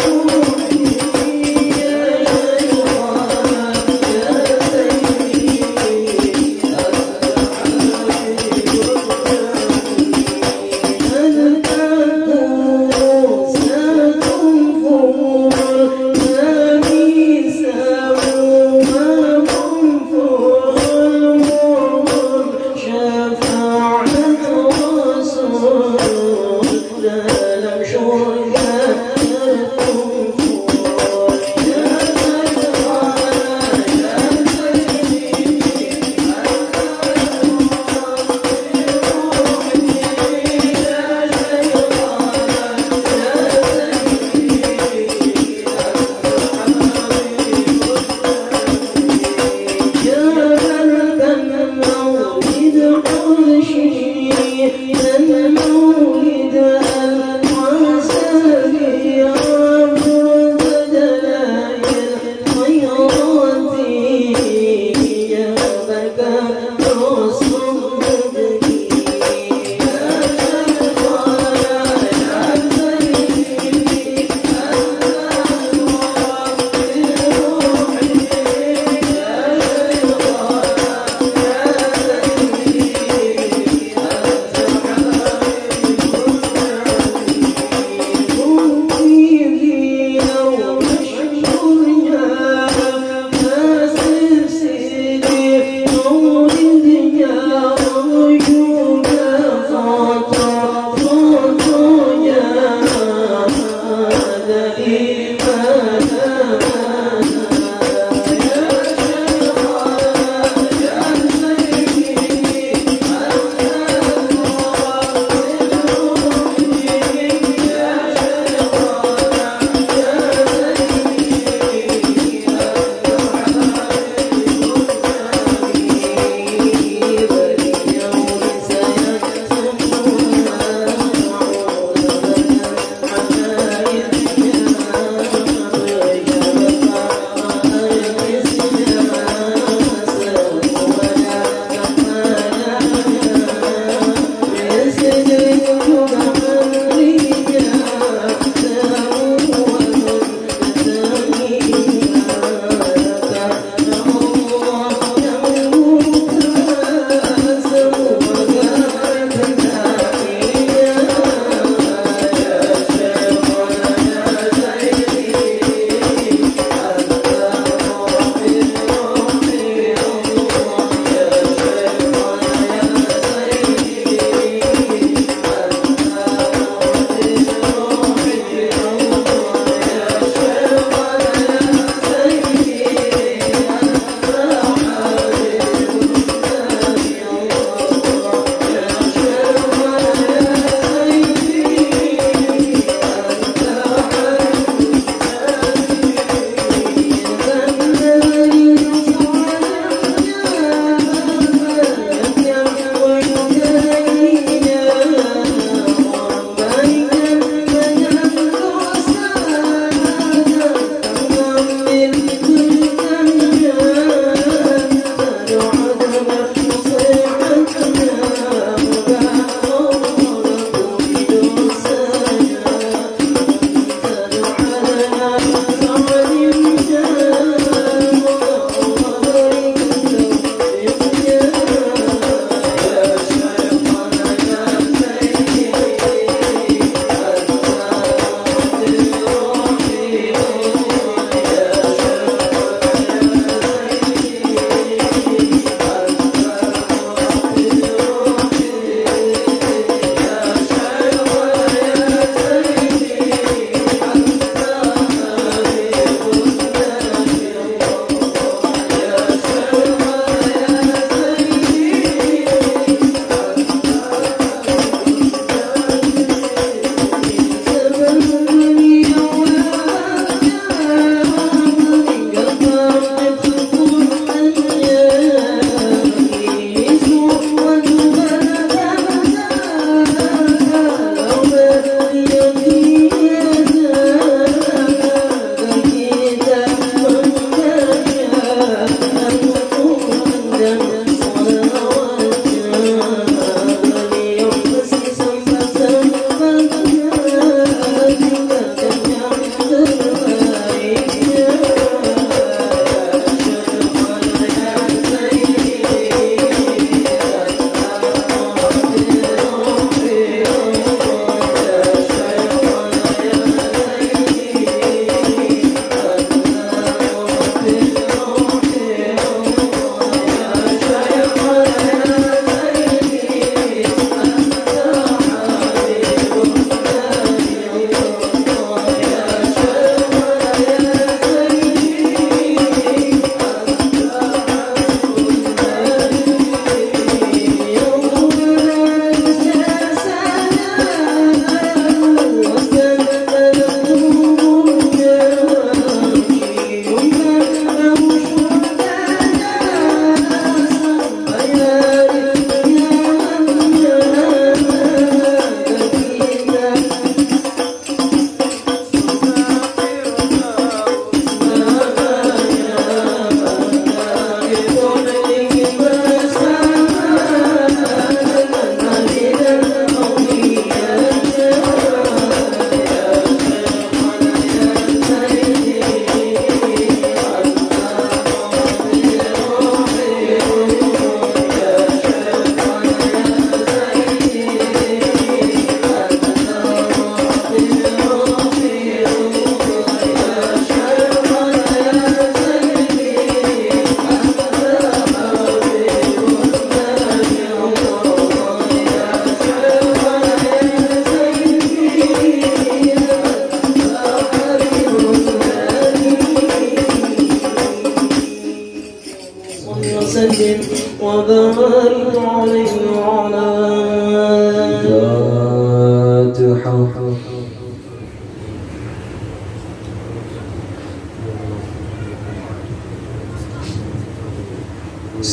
murabbir ruhi. Ya Syekhana ya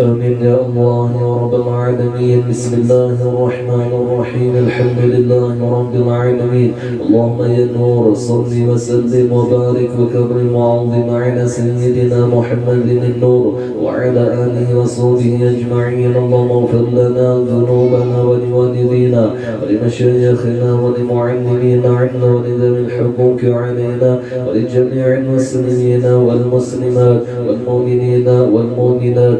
آمين يا الله يا رب العالمين. بسم الله الرحمن الرحيم. الحمد لله رب العالمين. اللهم يا نور صل وسلم وبارك وكرم وعظم على سيدنا محمد النور وعلى آله وصحبه أجمعين. اللهم اغفر لنا ذنوبنا ولوالدينا ولمشايخنا ولمعلمينا عنا ولذوي الحقوق علينا ولجميع المسلمين والمسلمات والمؤمنين والمؤمنات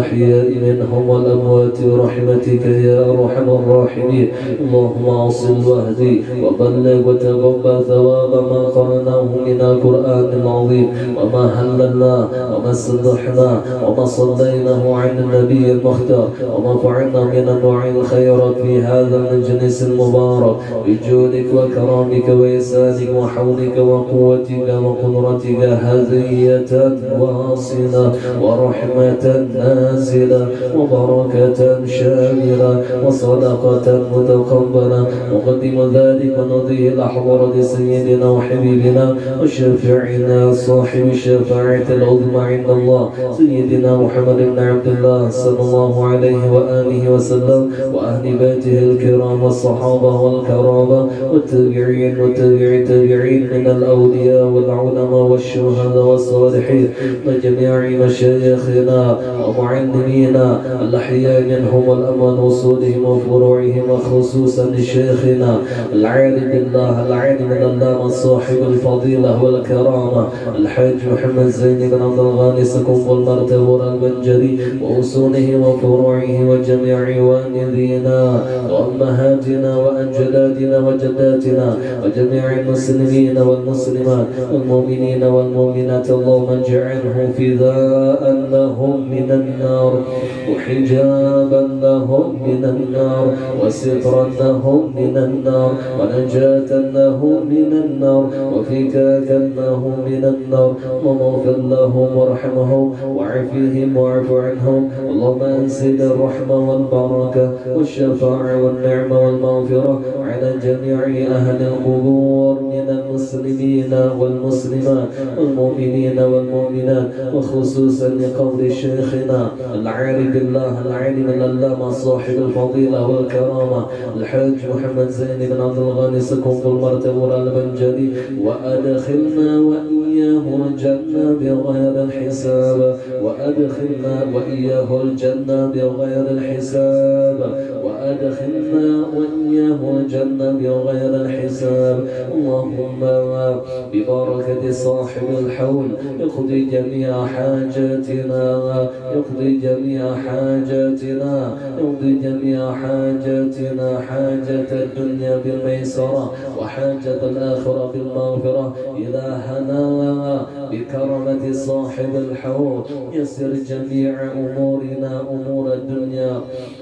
الأحياء منهم والأموات برحمتك يا أرحم الراحمين. اللهم أوصل واهدي وبلغ وتقبل ثواب ما قرأناه من القرآن العظيم وما هللنا وما سبحنا وما صليناه عن النبي المختار وما فعلنا من أنواع الخيرات في هذا المجلس المبارك بجودك وكرامك وإحسانك وحولك وقوتك وقدرتك هدية واصلة ورحمة نازلة وبركة شاملة وصدقة متقبلة. نقدم ذلك ونضيه الأحضر سيدنا وحبيبنا وشفيعنا صاحب الشفاعة العظمى عند الله سيدنا محمد بن عبد الله صلى الله عليه وآله وسلم وأهل بيته الكرام والصحابة والكرامة والتابعين وتابع التابعين من الأولياء والعلماء والشهداء والصالحين وجميع مشايخنا ومعلمينا الأحياء منهم والأموات وصولهم وفروعهم وخصوصا لشيخنا العالم بالله العالم من الله صاحب الفضيلة والكرامة الحاج محمد زين بن عبد الغاني سكوب المرتبور البنجري وأصوله وفروعه وجميع والدينا وأمهاتنا وأجدادنا وجداتنا وجميع المسلمين والمسلمات والمؤمنين والمؤمنات. اللهم اجعله فداء لهم من النار وحجابا لهم من النار وسترا لهم من النار ونجاة لهم من النار وفكاكا لهم من النار. اللهم اغفر لهم وارحمهم وعافهم واعف عنهم. اللهم انزل الرحمة والبركة والشفاعة والنعمة والمغفرة على جميع أهل القبور من المسلمين والمسلمات والمؤمنين والمؤمنات وخصوصا لقبر شيخنا العالم بالله العالم العلامة صاحب الفضيلة والكرامة الحاج محمد زين بن عبد الغاني سكوب المرتبور البنجري وأدخلنا وإياه الجنة بغير الحساب وأدخلنا وإياه الجنة بغير الحساب وأدخلنا وإياه الجنة بغير الحساب. اللهم ببركة صاحب الحول اقضي جميع حاجاتنا اقضي جميع حاجاتنا اقضي جميع حاجاتنا حاجة الدنيا بالميسرة وحاجة الآخرة بالمغفرة. إلهنا بكرمة صاحب الحوض يسر جميع أمورنا أمور الدنيا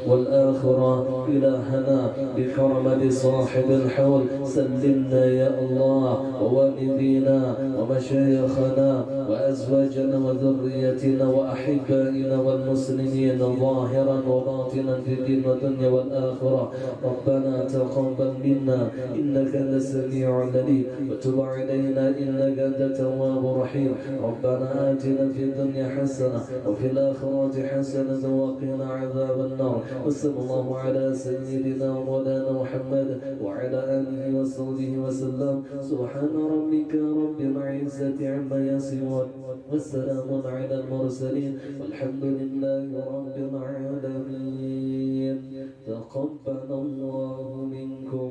والآخرة. إلهنا بكرمة صاحب الحوض سلمنا يا الله ووالدينا ومشايخنا وأزواجنا وذريتنا وأحبائنا والمسلمين ظاهرا وباطنا في الدين والدنيا والآخرة. ربنا تقبل منا إنك لسميع عليم وتب علينا إنك أنت التواب الرحيم. ربنا آتنا في الدنيا حسنة وفي الآخرة حسنة وقنا عذاب النار. وصلى الله على سيدنا ومولانا محمد وعلى آله وصحبه وسلم. سبحان ربك رب العزة عما يصفون والسلام على المرسلين والحمد لله رب العالمين. تقبل الله منكم.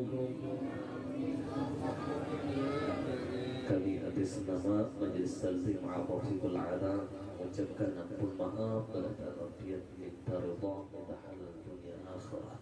Kami atas nama Majelis Taklim Al-Rafiqul A'la mengucapkan ampun maaf dan minta ridha minta halal dunia akhirah.